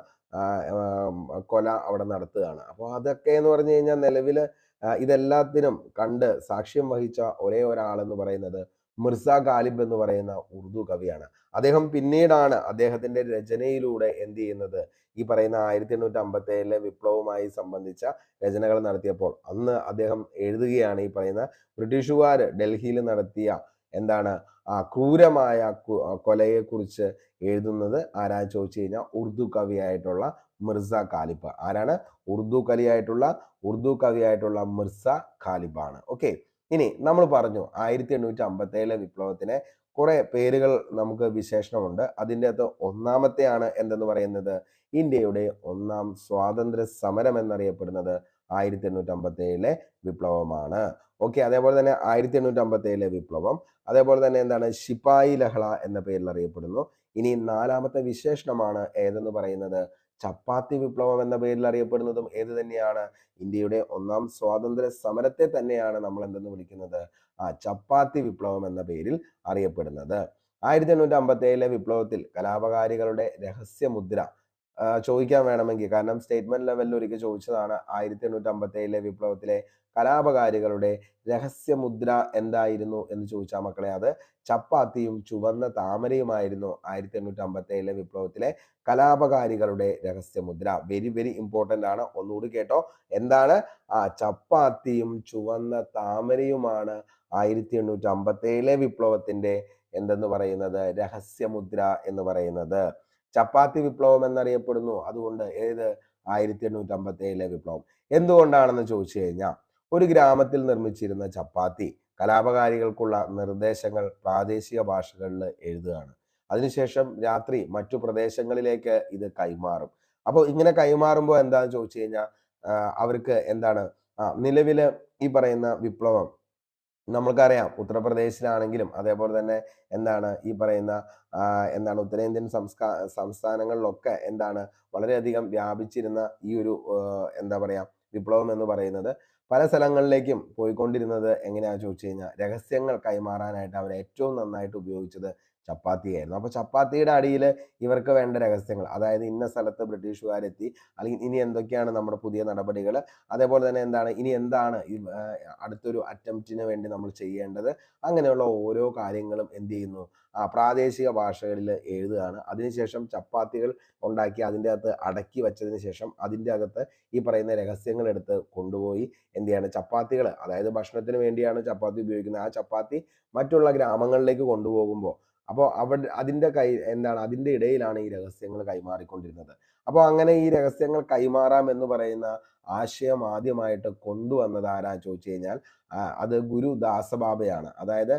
കൊല അവിടെ നടത്തുകയാണ്. അപ്പോൾ അതൊക്കെ എന്ന് പറഞ്ഞു കഴിഞ്ഞാൽ നിലവില് ഇതെല്ലാത്തിനും കണ്ട് സാക്ഷ്യം വഹിച്ച ഒരേ ഒരാളെന്ന് പറയുന്നത് മിർസ ഗാലിബ് എന്ന് പറയുന്ന ഉറുദു കവിയാണ്. അദ്ദേഹം പിന്നീടാണ് അദ്ദേഹത്തിന്റെ രചനയിലൂടെ എന്ത് ചെയ്യുന്നത്? ഈ പറയുന്ന 1857 വിപ്ലവവുമായി സംബന്ധിച്ച രചനകൾ നടത്തിയപ്പോൾ അന്ന് അദ്ദേഹം എഴുതുകയാണ് ഈ പറയുന്ന ബ്രിട്ടീഷുകാർ ഡൽഹിയിൽ നടത്തിയ എന്താണ് ക്രൂരമായ കൊലയെ കുറിച്ച് എഴുതുന്നത് ആരാന്ന് ചോദിച്ചു കഴിഞ്ഞാൽ ഉറുദു കവിയായിട്ടുള്ള മിർസ ഗാലിബ്. ആരാണ്? ഉറുദു കവിയായിട്ടുള്ള മിർസ ഗാലിബാണ്. ഓക്കെ. ഇനി നമ്മൾ പറഞ്ഞു 1857 വിപ്ലവത്തിന് കുറെ പേരുകൾ നമുക്ക് വിശേഷണമുണ്ട്. അതിൻ്റെ അകത്ത് ഒന്നാമത്തെയാണ് എന്തെന്ന് പറയുന്നത്? ഇന്ത്യയുടെ ഒന്നാം സ്വാതന്ത്ര്യ സമരം എന്നറിയപ്പെടുന്നത് 1857 വിപ്ലവമാണ്. ഓക്കെ. അതേപോലെ തന്നെ 1857 വിപ്ലവം, അതേപോലെ തന്നെ എന്താണ്? ശിപായി ലഹള എന്ന പേരിൽ അറിയപ്പെടുന്നു. ഇനി നാലാമത്തെ വിശേഷണമാണ് ഏതെന്ന് പറയുന്നത്? ചപ്പാത്തി വിപ്ലവം എന്ന പേരിൽ അറിയപ്പെടുന്നതും ഏത് തന്നെയാണ്? ഇന്ത്യയുടെ ഒന്നാം സ്വാതന്ത്ര്യ സമരത്തെ തന്നെയാണ് നമ്മൾ എന്തെന്ന് വിളിക്കുന്നത്? ചപ്പാത്തി വിപ്ലവം എന്ന പേരിൽ അറിയപ്പെടുന്നത്. 1857 വിപ്ലവത്തിൽ കലാപകാരികളുടെ രഹസ്യമുദ്ര ചോദിക്കാൻ വേണമെങ്കിൽ, കാരണം സ്റ്റേറ്റ്മെന്റ് ലെവലിൽ ഒരിക്കൽ ചോദിച്ചതാണ് 1857 വിപ്ലവത്തിലെ കലാപകാരികളുടെ രഹസ്യമുദ്ര എന്തായിരുന്നു എന്ന് ചോദിച്ചാൽ മക്കളെ അത് ചപ്പാത്തിയും ചുവന്ന താമരയുമായിരുന്നു 1857 വിപ്ലവത്തിലെ കലാപകാരികളുടെ രഹസ്യമുദ്ര. വെരി വെരി ഇമ്പോർട്ടന്റ് ആണ്. ഒന്നുകൂടി കേട്ടോ. എന്താണ്? ചപ്പാത്തിയും ചുവന്ന താമരയുമാണ് 1857 വിപ്ലവത്തിന്റെ എന്തെന്ന് പറയുന്നത്? രഹസ്യമുദ്ര എന്ന് പറയുന്നത്. ചപ്പാത്തി വിപ്ലവം എന്നറിയപ്പെടുന്നു. അതുകൊണ്ട് ഏത്? 1857 വിപ്ലവം. എന്തുകൊണ്ടാണെന്ന് ചോദിച്ചു കഴിഞ്ഞാൽ ഒരു ഗ്രാമത്തിൽ നിർമ്മിച്ചിരുന്ന ചപ്പാത്തി കലാപകാരികൾക്കുള്ള നിർദ്ദേശങ്ങൾ പ്രാദേശിക ഭാഷകളിൽ എഴുതുകയാണ്. അതിനുശേഷം രാത്രി മറ്റു പ്രദേശങ്ങളിലേക്ക് ഇത് കൈമാറും. അപ്പോൾ ഇങ്ങനെ കൈമാറുമ്പോൾ എന്താണെന്ന് ചോദിച്ചു കഴിഞ്ഞാൽ അവർക്ക് എന്താണ് നിലവില് ഈ പറയുന്ന വിപ്ലവം നമ്മൾക്കറിയാം ഉത്തർപ്രദേശിലാണെങ്കിലും അതേപോലെ തന്നെ എന്താണ് ഈ പറയുന്ന എന്താണ് ഉത്തരേന്ത്യൻ സംസ്ഥാനങ്ങളിലൊക്കെ എന്താണ് വളരെയധികം വ്യാപിച്ചിരുന്ന ഈ ഒരു എന്താ പറയാ വിപ്ലവം എന്ന് പറയുന്നത് പല സ്ഥലങ്ങളിലേക്കും പോയിക്കൊണ്ടിരുന്നത് എങ്ങനെയാണെന്ന് ചോദിച്ചു കഴിഞ്ഞാൽ രഹസ്യങ്ങൾ കൈമാറാനായിട്ട് അവർ ഏറ്റവും നന്നായിട്ട് ഉപയോഗിച്ചത് ചപ്പാത്തിയായിരുന്നു. അപ്പൊ ചപ്പാത്തിയുടെ അടിയിൽ ഇവർക്ക് വേണ്ട രഹസ്യങ്ങൾ, അതായത് ഇന്ന സ്ഥലത്ത് ബ്രിട്ടീഷുകാരെത്തി, അല്ലെങ്കിൽ ഇനി എന്തൊക്കെയാണ് നമ്മുടെ പുതിയ നടപടികൾ, അതേപോലെ തന്നെ എന്താണ് ഇനി എന്താണ് അടുത്തൊരു അറ്റംപ്റ്റിന് വേണ്ടി നമ്മൾ ചെയ്യേണ്ടത്, അങ്ങനെയുള്ള ഓരോ കാര്യങ്ങളും എന്ത് ചെയ്യുന്നു, പ്രാദേശിക ഭാഷകളിൽ എഴുതുകയാണ്. അതിനുശേഷം ചപ്പാത്തികൾ ഉണ്ടാക്കി അതിൻ്റെ അകത്ത് അടക്കി വെച്ചതിന് ശേഷം അതിൻ്റെ അകത്ത് ഈ പറയുന്ന രഹസ്യങ്ങൾ എടുത്ത് കൊണ്ടുപോയി എന്ത് ചെയ്യാണ്, ചപ്പാത്തികൾ, അതായത് ഭക്ഷണത്തിന് വേണ്ടിയാണ് ചപ്പാത്തി ഉപയോഗിക്കുന്നത്, ആ ചപ്പാത്തി മറ്റുള്ള ഗ്രാമങ്ങളിലേക്ക് കൊണ്ടുപോകുമ്പോൾ അപ്പോൾ അവിടെ അതിൻ്റെ ഇടയിലാണ് ഈ രഹസ്യങ്ങൾ കൈമാറിക്കൊണ്ടിരുന്നത്. അപ്പോൾ അങ്ങനെ ഈ രഹസ്യങ്ങൾ കൈമാറാം എന്ന് പറയുന്ന ആശയം ആദ്യമായിട്ട് കൊണ്ടുവന്നത് ആരാ ചോദിച്ചു കഴിഞ്ഞാൽ അത് ഗുരു ദാസബാബയാണ്. അതായത്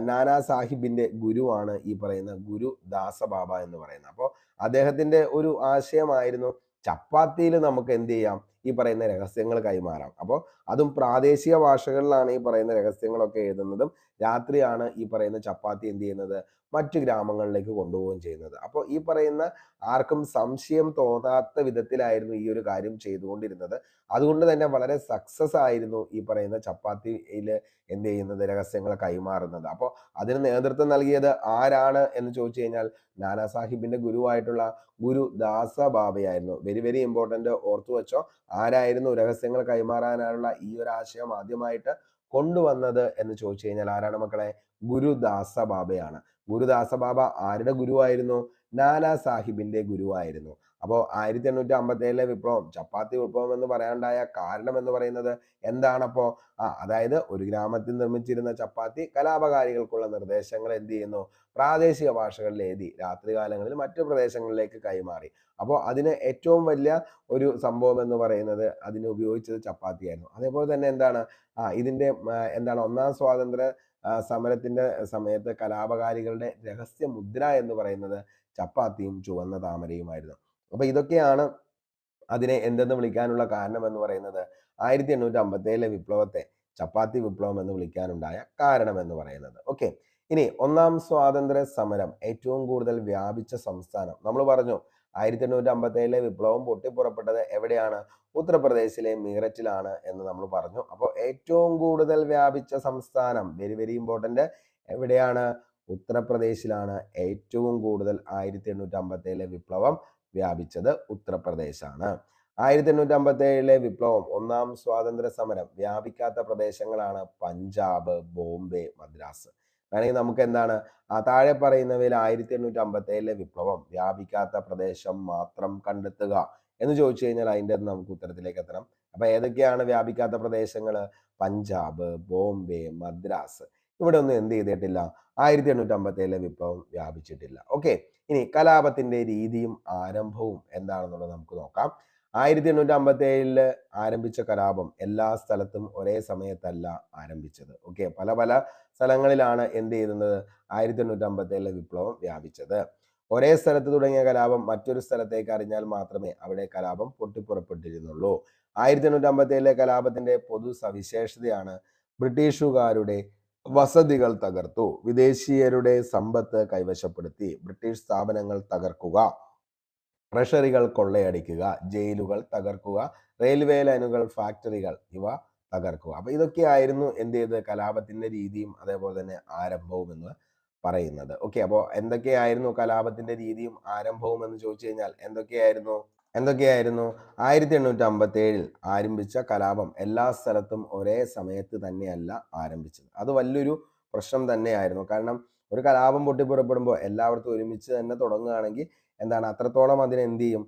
നാനാ സാഹിബിന്റെ ഗുരുവാണ് ഈ പറയുന്ന ഗുരു ദാസബാബ എന്ന് പറയുന്നത്. അപ്പോൾ അദ്ദേഹത്തിന്റെ ഒരു ആശയമായിരുന്നു ചപ്പാത്തിയിൽ നമുക്ക് എന്ത് ചെയ്യാം, ഈ പറയുന്ന രഹസ്യങ്ങൾ കൈമാറാം. അപ്പോൾ അതും പ്രാദേശിക ഭാഷകളിലാണ് ഈ പറയുന്ന രഹസ്യങ്ങളൊക്കെ എഴുതുന്നതും രാത്രിയാണ് ഈ പറയുന്ന ചപ്പാത്തി എന്ത് ചെയ്യുന്നത്, മറ്റു ഗ്രാമങ്ങളിലേക്ക് കൊണ്ടുപോവുകയും ചെയ്യുന്നത്. അപ്പോൾ ഈ പറയുന്ന ആർക്കും സംശയം തോന്നാത്ത വിധത്തിലായിരുന്നു ഈ ഒരു കാര്യം ചെയ്തുകൊണ്ടിരുന്നത്. അതുകൊണ്ട് തന്നെ വളരെ സക്സസ് ആയിരുന്നു ഈ പറയുന്ന ചപ്പാത്തിയിൽ എന്ത് ചെയ്യുന്നത്, രഹസ്യങ്ങൾ കൈമാറുന്നത്. അപ്പോൾ അതിന് നേതൃത്വം നൽകിയത് ആരാണ് എന്ന് ചോദിച്ചു കഴിഞ്ഞാൽ നാനാ സാഹിബിന്റെ ഗുരുവായിട്ടുള്ള ഗുരു ദാസ ബാബയായിരുന്നു. വെരി വെരി ഇമ്പോർട്ടന്റ്, ഓർത്തു വെച്ചോ. ആരായിരുന്നു രഹസ്യങ്ങൾ കൈമാറാനുള്ള ഈ ഒരു ആശയം ആദ്യമായിട്ട് കൊണ്ടുവന്നത് എന്ന് ചോദിച്ചു കഴിഞ്ഞാൽ ആരാണ് മക്കളെ, ഗുരുദാസ ബാബയാണ്. ഗുരുദാസ ബാബ ആരുടെ ഗുരുവായിരുന്നു, നാനാ സാഹിബിന്റെ ഗുരുവായിരുന്നു. അപ്പോൾ 1857 വിപ്ലവം, ചപ്പാത്തി വിപ്ലവം എന്ന് പറയാനുണ്ടായ കാരണം എന്ന് പറയുന്നത് എന്താണപ്പോ, അതായത് ഒരു ഗ്രാമത്തിൽ നിർമ്മിച്ചിരുന്ന ചപ്പാത്തി കലാപകാരികൾക്കുള്ള നിർദ്ദേശങ്ങൾ എന്ത് ചെയ്യുന്നു, പ്രാദേശിക ഭാഷകളിൽ എഴുതി രാത്രികാലങ്ങളിൽ മറ്റു പ്രദേശങ്ങളിലേക്ക് കൈമാറി. അപ്പോൾ അതിന് ഏറ്റവും വലിയ ഒരു സംഭവം എന്ന് പറയുന്നത് അതിന് ഉപയോഗിച്ചത് ചപ്പാത്തിയായിരുന്നു. അതേപോലെ തന്നെ എന്താണ് ഇതിന്റെ എന്താണ് ഒന്നാം സ്വാതന്ത്ര്യ സമരത്തിന്റെ സമയത്ത് കലാപകാരികളുടെ രഹസ്യ മുദ്ര എന്ന് പറയുന്നത് ചപ്പാത്തിയും ചുവന്ന താമരയുമായിരുന്നു. അപ്പൊ ഇതൊക്കെയാണ് അതിനെ എന്തെന്ന് വിളിക്കാനുള്ള കാരണം എന്ന് പറയുന്നത്. 1857 വിപ്ലവത്തെ ചപ്പാത്തി വിപ്ലവം എന്ന് വിളിക്കാനുണ്ടായ കാരണം എന്ന് പറയുന്നത്. ഓക്കെ, ഇനി ഒന്നാം സ്വാതന്ത്ര്യ സമരം ഏറ്റവും കൂടുതൽ വ്യാപിച്ച സംസ്ഥാനം നമ്മൾ പറഞ്ഞു. 1857 വിപ്ലവം പൊട്ടിപ്പുറപ്പെട്ടത് എവിടെയാണ്, ഉത്തർപ്രദേശിലെ മീററ്റിലാണ് എന്ന് നമ്മൾ പറഞ്ഞു. അപ്പോൾ ഏറ്റവും കൂടുതൽ വ്യാപിച്ച സംസ്ഥാനം, വെരി വെരി ഇമ്പോർട്ടന്റ്, എവിടെയാണ്, ഉത്തർപ്രദേശിലാണ് ഏറ്റവും കൂടുതൽ 1857 വിപ്ലവം വ്യാപിച്ചത് ഉത്തർപ്രദേശാണ്. 1857 വിപ്ലവം, ഒന്നാം സ്വാതന്ത്ര്യ സമരം വ്യാപിക്കാത്ത പ്രദേശങ്ങളാണ് പഞ്ചാബ്, ബോംബെ, മദ്രാസ്. വേണമെങ്കിൽ നമുക്ക് എന്താണ് താഴെ പറയുന്നവയിൽ 1857 വിപ്ലവം വ്യാപിക്കാത്ത പ്രദേശം മാത്രം കണ്ടെത്തുക എന്ന് ചോദിച്ചു കഴിഞ്ഞാൽ അതിൻ്റെ നമുക്ക് ഉത്തരത്തിലേക്ക് എത്തണം. അപ്പൊ ഏതൊക്കെയാണ് വ്യാപിക്കാത്ത പ്രദേശങ്ങൾ, പഞ്ചാബ്, ബോംബെ, മദ്രാസ്. ഇവിടെ ഒന്നും എന്ത് ചെയ്തിട്ടില്ല, 1857 വിപ്ലവം വ്യാപിച്ചിട്ടില്ല. ഓക്കെ, ഇനി കലാപത്തിന്റെ രീതിയും ആരംഭവും എന്താണെന്നുള്ളത് നമുക്ക് നോക്കാം. 1857 ആരംഭിച്ച കലാപം എല്ലാ സ്ഥലത്തും ഒരേ സമയത്തല്ല ആരംഭിച്ചത്. ഓക്കെ, പല പല സ്ഥലങ്ങളിലാണ് എന്ത് ചെയ്യുന്നത്, 1857 വിപ്ലവം വ്യാപിച്ചത്. ഒരേ സ്ഥലത്ത് തുടങ്ങിയ കലാപം മറ്റൊരു സ്ഥലത്തേക്ക് അറിഞ്ഞാൽ മാത്രമേ അവിടെ കലാപം പൊട്ടിപ്പുറപ്പെട്ടിരുന്നുള്ളൂ. 1857 കലാപത്തിന്റെ പൊതു സവിശേഷതയാണ് ബ്രിട്ടീഷുകാരുടെ വസതികൾ തകർത്തു, വിദേശീയരുടെ സമ്പത്ത് കൈവശപ്പെടുത്തി, ബ്രിട്ടീഷ് സ്ഥാപനങ്ങൾ തകർക്കുക, ട്രഷറികൾ കൊള്ളയടിക്കുക, ജയിലുകൾ തകർക്കുക, റെയിൽവേ ലൈനുകൾ, ഫാക്ടറികൾ ഇവ തകർക്കുക. അപ്പൊ ഇതൊക്കെയായിരുന്നു എന്ത് ചെയ്ത് കലാപത്തിന്റെ രീതിയും അതേപോലെ തന്നെ ആരംഭവും എന്ന് പറയുന്നത്. ഓക്കെ, അപ്പോൾ എന്തൊക്കെയായിരുന്നു കലാപത്തിന്റെ രീതിയും ആരംഭവും എന്ന് ചോദിച്ചു കഴിഞ്ഞാൽ എന്തൊക്കെയായിരുന്നു 1857 ആരംഭിച്ച കലാപം എല്ലാ സ്ഥലത്തും ഒരേ സമയത്ത് തന്നെയല്ല ആരംഭിച്ചത്. അത് വലിയൊരു പ്രശ്നം തന്നെയായിരുന്നു. കാരണം ഒരു കലാപം പൊട്ടിപ്പുറപ്പെടുമ്പോൾ എല്ലാവർക്കും ഒരുമിച്ച് തന്നെ തുടങ്ങുകയാണെങ്കിൽ എന്താണ് അത്രത്തോളം അതിന് എന്ത് ചെയ്യും,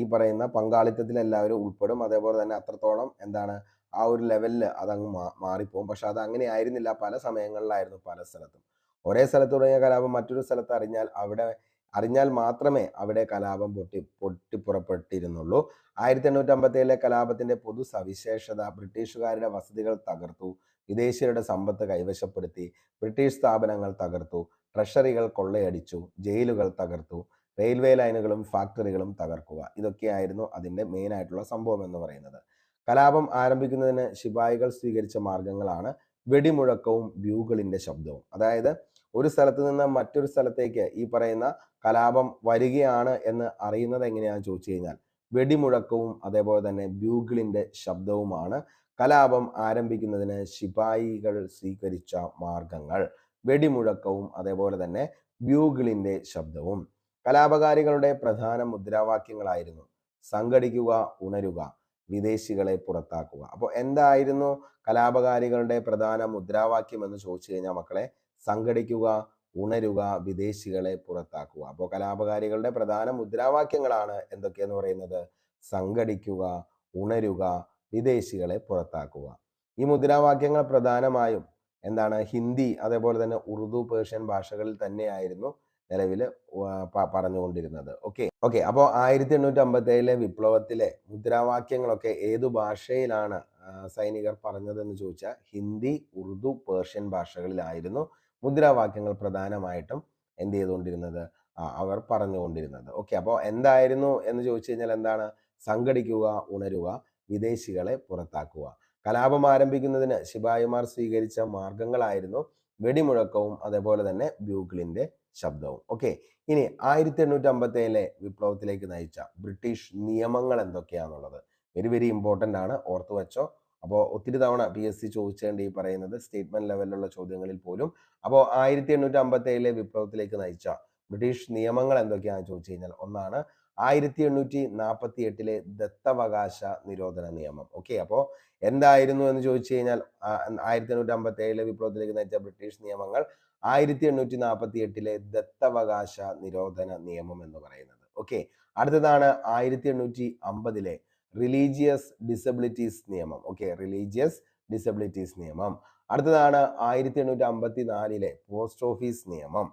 ഈ പറയുന്ന പങ്കാളിത്തത്തിൽ എല്ലാവരും ഉൾപ്പെടും. അതേപോലെ തന്നെ അത്രത്തോളം എന്താണ് ആ ഒരു ലെവലിൽ അതങ്ങ് മാറിപ്പോകും. പക്ഷെ അത് അങ്ങനെ ആയിരുന്നില്ല. പല സമയങ്ങളിലായിരുന്നു പല സ്ഥലത്തും. ഒരേ സ്ഥലത്ത് തുടങ്ങിയ കലാപം മറ്റൊരു സ്ഥലത്ത് അറിഞ്ഞാൽ മാത്രമേ അവിടെ കലാപം പൊട്ടിപ്പുറപ്പെട്ടിരുന്നുള്ളൂ. 1857 കലാപത്തിന്റെ പൊതു സവിശേഷത ബ്രിട്ടീഷുകാരുടെ വസതികൾ തകർത്തു, വിദേശീയരുടെ സമ്പത്ത് കൈവശപ്പെടുത്തി, ബ്രിട്ടീഷ് സ്ഥാപനങ്ങൾ തകർത്തു, ട്രഷറികൾ കൊള്ളയടിച്ചു, ജയിലുകൾ തകർത്തു, റെയിൽവേ ലൈനുകളും ഫാക്ടറികളും തകർക്കുക. ഇതൊക്കെയായിരുന്നു അതിന്റെ മെയിൻ ആയിട്ടുള്ള സംഭവം എന്ന് പറയുന്നത്. കലാപം ആരംഭിക്കുന്നതിന് ശിപായികൾ സ്വീകരിച്ച മാർഗങ്ങളാണ് വെടിമുഴക്കവും ബ്യൂഗിളിന്റെ ശബ്ദവും. അതായത് ഒരു സ്ഥലത്ത് നിന്ന് മറ്റൊരു സ്ഥലത്തേക്ക് ഈ പറയുന്ന കലാപം വരികയാണ് എന്ന് അറിയുന്നത് എങ്ങനെയാണെന്ന് ചോദിച്ചു കഴിഞ്ഞാൽ വെടിമുഴക്കവും അതേപോലെ തന്നെ ബ്യൂഗിളിന്റെ ശബ്ദവുമാണ് കലാപം ആരംഭിക്കുന്നതിന് ശിപായികൾ സ്വീകരിച്ച മാർഗങ്ങൾ. വെടിമുഴക്കവും അതേപോലെ തന്നെ ബ്യൂഗിളിന്റെ ശബ്ദവും. കലാപകാരികളുടെ പ്രധാന മുദ്രാവാക്യങ്ങളായിരുന്നു സംഘടിക്കുക, ഉണരുക, വിദേശികളെ പുറത്താക്കുക. അപ്പോൾ എന്തായിരുന്നു കലാപകാരികളുടെ പ്രധാന മുദ്രാവാക്യം എന്ന് ചോദിച്ചു കഴിഞ്ഞാൽ മക്കളെ, സംഘടിക്കുക, ഉണരുക, വിദേശികളെ പുറത്താക്കുക. അപ്പോൾ കലാപകാരികളുടെ പ്രധാന മുദ്രാവാക്യങ്ങളാണ് എന്തൊക്കെയെന്ന് പറയുന്നത്? സംഘടിക്കുക, ഉണരുക, വിദേശികളെ പുറത്താക്കുക. ഈ മുദ്രാവാക്യങ്ങൾ പ്രധാനമായും എന്താണ്? ഹിന്ദി അതേപോലെ തന്നെ ഉറുദു, പേർഷ്യൻ ഭാഷകളിൽ തന്നെയായിരുന്നു നിലവിൽ പറഞ്ഞുകൊണ്ടിരുന്നത്. ഓക്കെ അപ്പോൾ 1857 വിപ്ലവത്തിലെ മുദ്രാവാക്യങ്ങളൊക്കെ ഏതു ഭാഷയിലാണ് സൈനികർ പറഞ്ഞതെന്ന് ചോദിച്ചാൽ ഹിന്ദി, ഉറുദു, പേർഷ്യൻ ഭാഷകളിലായിരുന്നു മുദ്രാവാക്യങ്ങൾ പ്രധാനമായിട്ടും എന്ത് ചെയ്തുകൊണ്ടിരുന്നത്? അവർ പറഞ്ഞുകൊണ്ടിരുന്നത്. ഓക്കെ അപ്പോൾ എന്തായിരുന്നു എന്ന് ചോദിച്ചു കഴിഞ്ഞാൽ എന്താണ്? സംഘടിക്കുക, ഉണരുക, വിദേശികളെ പുറത്താക്കുക. കലാപം ആരംഭിക്കുന്നതിന് ശിപായിമാർ സ്വീകരിച്ച മാർഗങ്ങളായിരുന്നു വെടിമുഴക്കവും അതേപോലെ തന്നെ ബ്യൂഗിളിന്റെ ശബ്ദവും. ഓക്കെ ഇനി 1857 വിപ്ലവത്തിലേക്ക് നയിച്ച ബ്രിട്ടീഷ് നിയമങ്ങൾ എന്തൊക്കെയാണെന്നുള്ളത് വെരി വെരി ഇമ്പോർട്ടൻ്റ് ആണ്, ഓർത്തു വെച്ചോ. അപ്പോൾ ഒത്തിരി തവണ PSC ചോദിച്ചേണ്ട ഈ പറയുന്നത് സ്റ്റേറ്റ്മെന്റ് ലെവലിലുള്ള ചോദ്യങ്ങളിൽ പോലും. അപ്പോൾ 1857 വിപ്ലവത്തിലേക്ക് നയിച്ച ബ്രിട്ടീഷ് നിയമങ്ങൾ എന്തൊക്കെയാണെന്ന് ചോദിച്ചു കഴിഞ്ഞാൽ ഒന്നാണ് 1848 ദത്തവകാശ നിരോധന നിയമം. ഓക്കെ അപ്പോൾ എന്തായിരുന്നു എന്ന് ചോദിച്ചു കഴിഞ്ഞാൽ 1857 വിപ്ലവത്തിലേക്ക് നയിച്ച ബ്രിട്ടീഷ് നിയമങ്ങൾ 1848 ദത്തവകാശ നിരോധന നിയമം എന്ന് പറയുന്നത്. ഓക്കെ അടുത്തതാണ് 1850 റിലീജിയസ് ഡിസബിലിറ്റീസ് നിയമം. ഓക്കെ റിലീജിയസ് ഡിസബിലിറ്റീസ് നിയമം. അടുത്തതാണ് 1854 പോസ്റ്റ് ഓഫീസ് നിയമം.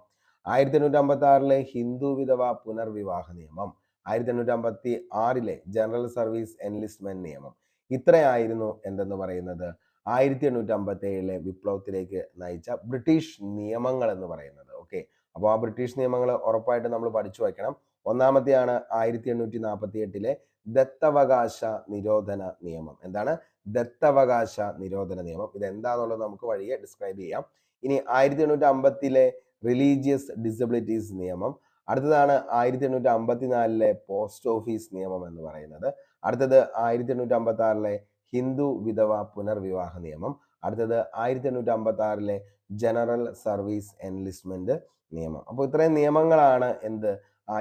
1856 ഹിന്ദു വിധവ പുനർവിവാഹ നിയമം. 1856 ജനറൽ സർവീസ് എൻലിസ്റ്റ്മെന്റ് നിയമം. ഇത്രയായിരുന്നു എന്തെന്ന് പറയുന്നത് 1857 വിപ്ലവത്തിലേക്ക് നയിച്ച ബ്രിട്ടീഷ് നിയമങ്ങൾ എന്ന് പറയുന്നത്. ഓക്കെ അപ്പോൾ ആ ബ്രിട്ടീഷ് നിയമങ്ങൾ ഉറപ്പായിട്ട് നമ്മൾ പഠിച്ചു വയ്ക്കണം. ഒന്നാമത്തെയാണ് 1848 ദത്തവകാശ നിരോധന നിയമം. എന്താണ്? ദത്തവകാശ നിരോധന നിയമം. ഇത് എന്താണെന്നുള്ളത് നമുക്ക് വഴിയെ ഡിസ്ക്രൈബ് ചെയ്യാം. ഇനി 1850 റിലീജിയസ് ഡിസബിലിറ്റീസ് നിയമം. അടുത്തതാണ് 1854 പോസ്റ്റ് ഓഫീസ് നിയമം എന്ന് പറയുന്നത്. അടുത്തത് 1856 ഹിന്ദു വിധവ പുനർവിവാഹ നിയമം. അടുത്തത് 1856 ജനറൽ സർവീസ് എൻലിസ്റ്റ്മെന്റ് നിയമം. അപ്പോൾ ഇത്രയും നിയമങ്ങളാണ് എന്ത്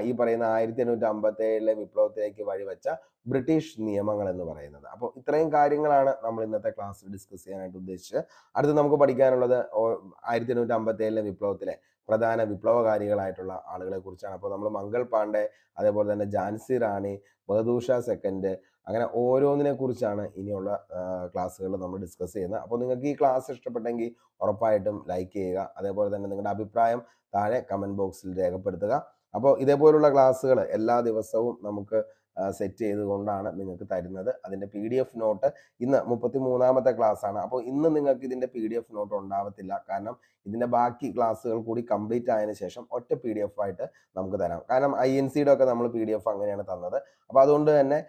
ഈ പറയുന്ന 1857 വിപ്ലവത്തിലേക്ക് വഴിവെച്ച ബ്രിട്ടീഷ് നിയമങ്ങൾ എന്ന് പറയുന്നത്. അപ്പോൾ ഇത്രയും കാര്യങ്ങളാണ് നമ്മൾ ഇന്നത്തെ ക്ലാസ്സിൽ ഡിസ്കസ് ചെയ്യാനായിട്ട് ഉദ്ദേശിച്ചത്. അടുത്ത് നമുക്ക് പഠിക്കാനുള്ളത് 1857 വിപ്ലവത്തിലെ പ്രധാന വിപ്ലവകാരികളായിട്ടുള്ള ആളുകളെ കുറിച്ചാണ്. അപ്പോൾ നമ്മൾ മംഗൾ പാണ്ഡെ, അതേപോലെ തന്നെ ഝാൻസി റാണി, ബഹദൂർ ഷാ സെക്കൻഡ്, അങ്ങനെ ഓരോന്നിനെ കുറിച്ചാണ് ഇനിയുള്ള ക്ലാസ്സുകൾ നമ്മൾ ഡിസ്കസ് ചെയ്യുന്നത്. അപ്പോൾ നിങ്ങൾക്ക് ഈ ക്ലാസ് ഇഷ്ടപ്പെട്ടെങ്കിൽ ഉറപ്പായിട്ടും ലൈക്ക് ചെയ്യുക. അതേപോലെ തന്നെ നിങ്ങളുടെ അഭിപ്രായം താഴെ കമന്റ് ബോക്സിൽ രേഖപ്പെടുത്തുക. അപ്പോൾ ഇതേപോലുള്ള ക്ലാസ്സുകൾ എല്ലാ ദിവസവും നമുക്ക് സെറ്റ് ചെയ്തുകൊണ്ടാണ് നിങ്ങൾക്ക് തരുന്നത്. അതിൻ്റെ PDF നോട്ട് ഇന്ന് 33ാമത്തെ ക്ലാസ് ആണ്. അപ്പോൾ ഇന്ന് നിങ്ങൾക്ക് ഇതിൻ്റെ PDF നോട്ട് ഉണ്ടാവത്തില്ല. കാരണം ഇതിൻ്റെ ബാക്കി ക്ലാസ്സുകൾ കൂടി കംപ്ലീറ്റ് ആയതിനു ശേഷം ഒറ്റ PDF ആയിട്ട് നമുക്ക് തരാം. കാരണം INCയുടെ ഒക്കെ നമ്മൾ PDF അങ്ങനെയാണ് തന്നത്. അപ്പോൾ അതുകൊണ്ട് തന്നെ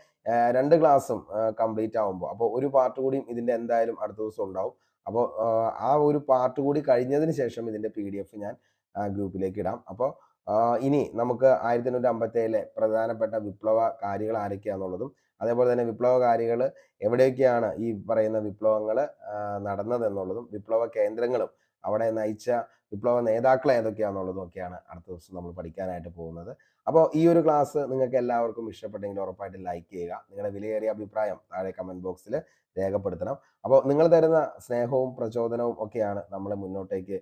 2 ക്ലാസ്സും കംപ്ലീറ്റ് ആകുമ്പോൾ അപ്പോൾ ഒരു പാർട്ട് കൂടിയും ഇതിൻ്റെ എന്തായാലും അടുത്ത ദിവസം ഉണ്ടാവും. അപ്പോൾ ആ ഒരു പാർട്ട് കൂടി കഴിഞ്ഞതിന് ശേഷം ഇതിൻ്റെ PDF ഞാൻ ഗ്രൂപ്പിലേക്ക് ഇടാം. അപ്പോൾ ഇനി നമുക്ക് 1857 പ്രധാനപ്പെട്ട വിപ്ലവകാരികൾ ആരൊക്കെയാണെന്നുള്ളതും അതേപോലെ തന്നെ വിപ്ലവകാരികൾ എവിടെയൊക്കെയാണ് ഈ പറയുന്ന വിപ്ലവങ്ങൾ നടന്നതെന്നുള്ളതും വിപ്ലവ കേന്ദ്രങ്ങളും അവിടെ നയിച്ച വിപ്ലവ നേതാക്കൾ ഏതൊക്കെയാണെന്നുള്ളതും ഒക്കെയാണ് അടുത്ത ദിവസം നമ്മൾ പഠിക്കാനായിട്ട് പോകുന്നത്. അപ്പോൾ ഈ ഒരു ക്ലാസ് നിങ്ങൾക്ക് എല്ലാവർക്കും ഇഷ്ടപ്പെട്ടെങ്കിൽ ഉറപ്പായിട്ട് ലൈക്ക് ചെയ്യുക. നിങ്ങളുടെ വിലയേറിയ അഭിപ്രായം താഴെ കമന്റ് ബോക്സിൽ രേഖപ്പെടുത്തണം. അപ്പോൾ നിങ്ങൾ തരുന്ന സ്നേഹവും പ്രചോദനവും ഒക്കെയാണ് നമ്മളെ മുന്നോട്ടേക്ക്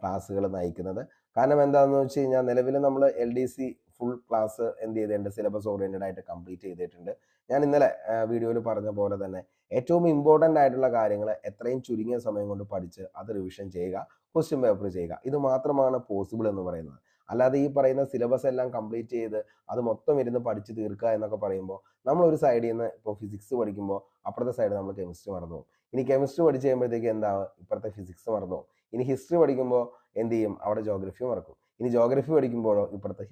ക്ലാസ്സുകൾ നയിക്കുന്നത്. കാരണം എന്താണെന്ന് വെച്ച് കഴിഞ്ഞാൽ നിലവിൽ നമ്മൾ LDC ഫുൾ ക്ലാസ് എന്ത് ചെയ്തിട്ടുണ്ട്? സിലബസ് ഓറിയന്റഡ് ആയിട്ട് കംപ്ലീറ്റ് ചെയ്തിട്ടുണ്ട്. ഞാൻ ഇന്നലെ വീഡിയോയിൽ പറഞ്ഞ പോലെ തന്നെ ഏറ്റവും ഇമ്പോർട്ടൻ്റ് ആയിട്ടുള്ള കാര്യങ്ങൾ എത്രയും ചുരുങ്ങിയ സമയം കൊണ്ട് പഠിച്ച് അത് റിവിഷൻ ചെയ്യുക, ക്വസ്റ്റ്യൻ പേപ്പർ ചെയ്യുക. ഇത് മാത്രമാണ് പോസിബിൾ എന്ന് പറയുന്നത്. അല്ലാതെ ഈ പറയുന്ന സിലബസ് എല്ലാം കംപ്ലീറ്റ് ചെയ്ത് അത് മൊത്തം ഇരുന്ന് പഠിച്ച് തീർക്കുക എന്നൊക്കെ പറയുമ്പോൾ നമ്മൾ ഒരു സൈഡിൽ നിന്ന് ഇപ്പോൾ ഫിസിക്സ് പഠിക്കുമ്പോൾ അപ്പുറത്തെ സൈഡ് നമ്മൾ കെമിസ്ട്രി മറന്നു പോകും. ഇനി കെമിസ്ട്രി പഠിച്ച് കഴിയുമ്പോഴത്തേക്ക് എന്താ ഇപ്പുറത്തെ ഫിസിക്സ് മറന്നു പോകും. ഇനി ഹിസ്റ്ററി പഠിക്കുമ്പോൾ എന്ത് ചെയ്യും? അവിടെ ജോഗ്രഫി മറക്കും. ഇനി ജോഗ്രഫി പഠിക്കുമ്പോഴോ ഇപ്പോഴത്തെ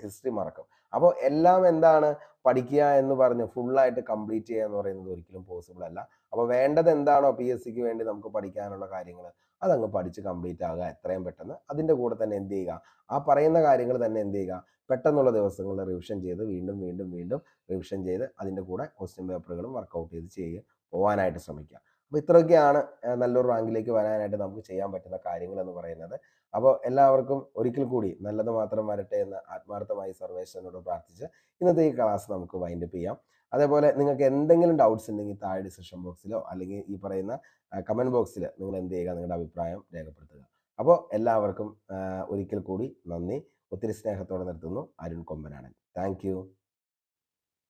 ഹിസ്റ്ററി മറക്കും. അപ്പോൾ എല്ലാം എന്താണ് പഠിക്കുക എന്ന് പറഞ്ഞ് ഫുള്ളായിട്ട് കംപ്ലീറ്റ് ചെയ്യുക എന്ന് പറയുന്നത് ഒരിക്കലും പോസിബിൾ അല്ല. അപ്പോൾ വേണ്ടത് എന്താണോ PSCക്ക് വേണ്ടി നമുക്ക് പഠിക്കാനുള്ള കാര്യങ്ങൾ അതങ്ങ് പഠിച്ച് കംപ്ലീറ്റ് ആകുക എത്രയും പെട്ടെന്ന്. അതിൻ്റെ കൂടെ തന്നെ എന്ത് ചെയ്യുക, ആ പറയുന്ന കാര്യങ്ങൾ തന്നെ എന്ത് ചെയ്യുക, പെട്ടെന്നുള്ള ദിവസങ്ങളിൽ റിവിഷൻ ചെയ്ത് വീണ്ടും വീണ്ടും വീണ്ടും റിവിഷൻ ചെയ്ത് അതിൻ്റെ കൂടെ ക്വസ്റ്റ്യൻ പേപ്പറുകളും വർക്കൗട്ട് ചെയ്ത് പോകാനായിട്ട് ശ്രമിക്കുക. അപ്പോൾ ഇത്രയൊക്കെയാണ് നല്ലൊരു റാങ്കിലേക്ക് വരാനായിട്ട് നമുക്ക് ചെയ്യാൻ പറ്റുന്ന കാര്യങ്ങൾ എന്ന് പറയുന്നത്. അപ്പോൾ എല്ലാവർക്കും ഒരിക്കൽ കൂടി നല്ലത് മാത്രം വരട്ടെ എന്ന് ആത്മാർത്ഥമായി സർവേശ്വരനോട് പ്രാർത്ഥിച്ച് ഇന്നത്തെ ഈ ക്ലാസ് നമുക്ക് വൈൻഡപ്പ് ചെയ്യാം. അതേപോലെ നിങ്ങൾക്ക് എന്തെങ്കിലും ഡൗട്ട്സ് ഉണ്ടെങ്കിൽ താഴെ ഡിസ്ക്രിപ്ഷൻ ബോക്സിലോ അല്ലെങ്കിൽ ഈ പറയുന്ന കമൻറ്റ് ബോക്സിൽ നിങ്ങൾ എന്ത് ചെയ്യുക, നിങ്ങളുടെ അഭിപ്രായം രേഖപ്പെടുത്തുക. അപ്പോൾ എല്ലാവർക്കും ഒരിക്കൽ കൂടി നന്ദി. ഒത്തിരി സ്നേഹത്തോടെ നിർത്തുന്നു. അരുൺ കൊമ്പനാടൻ. Thank U.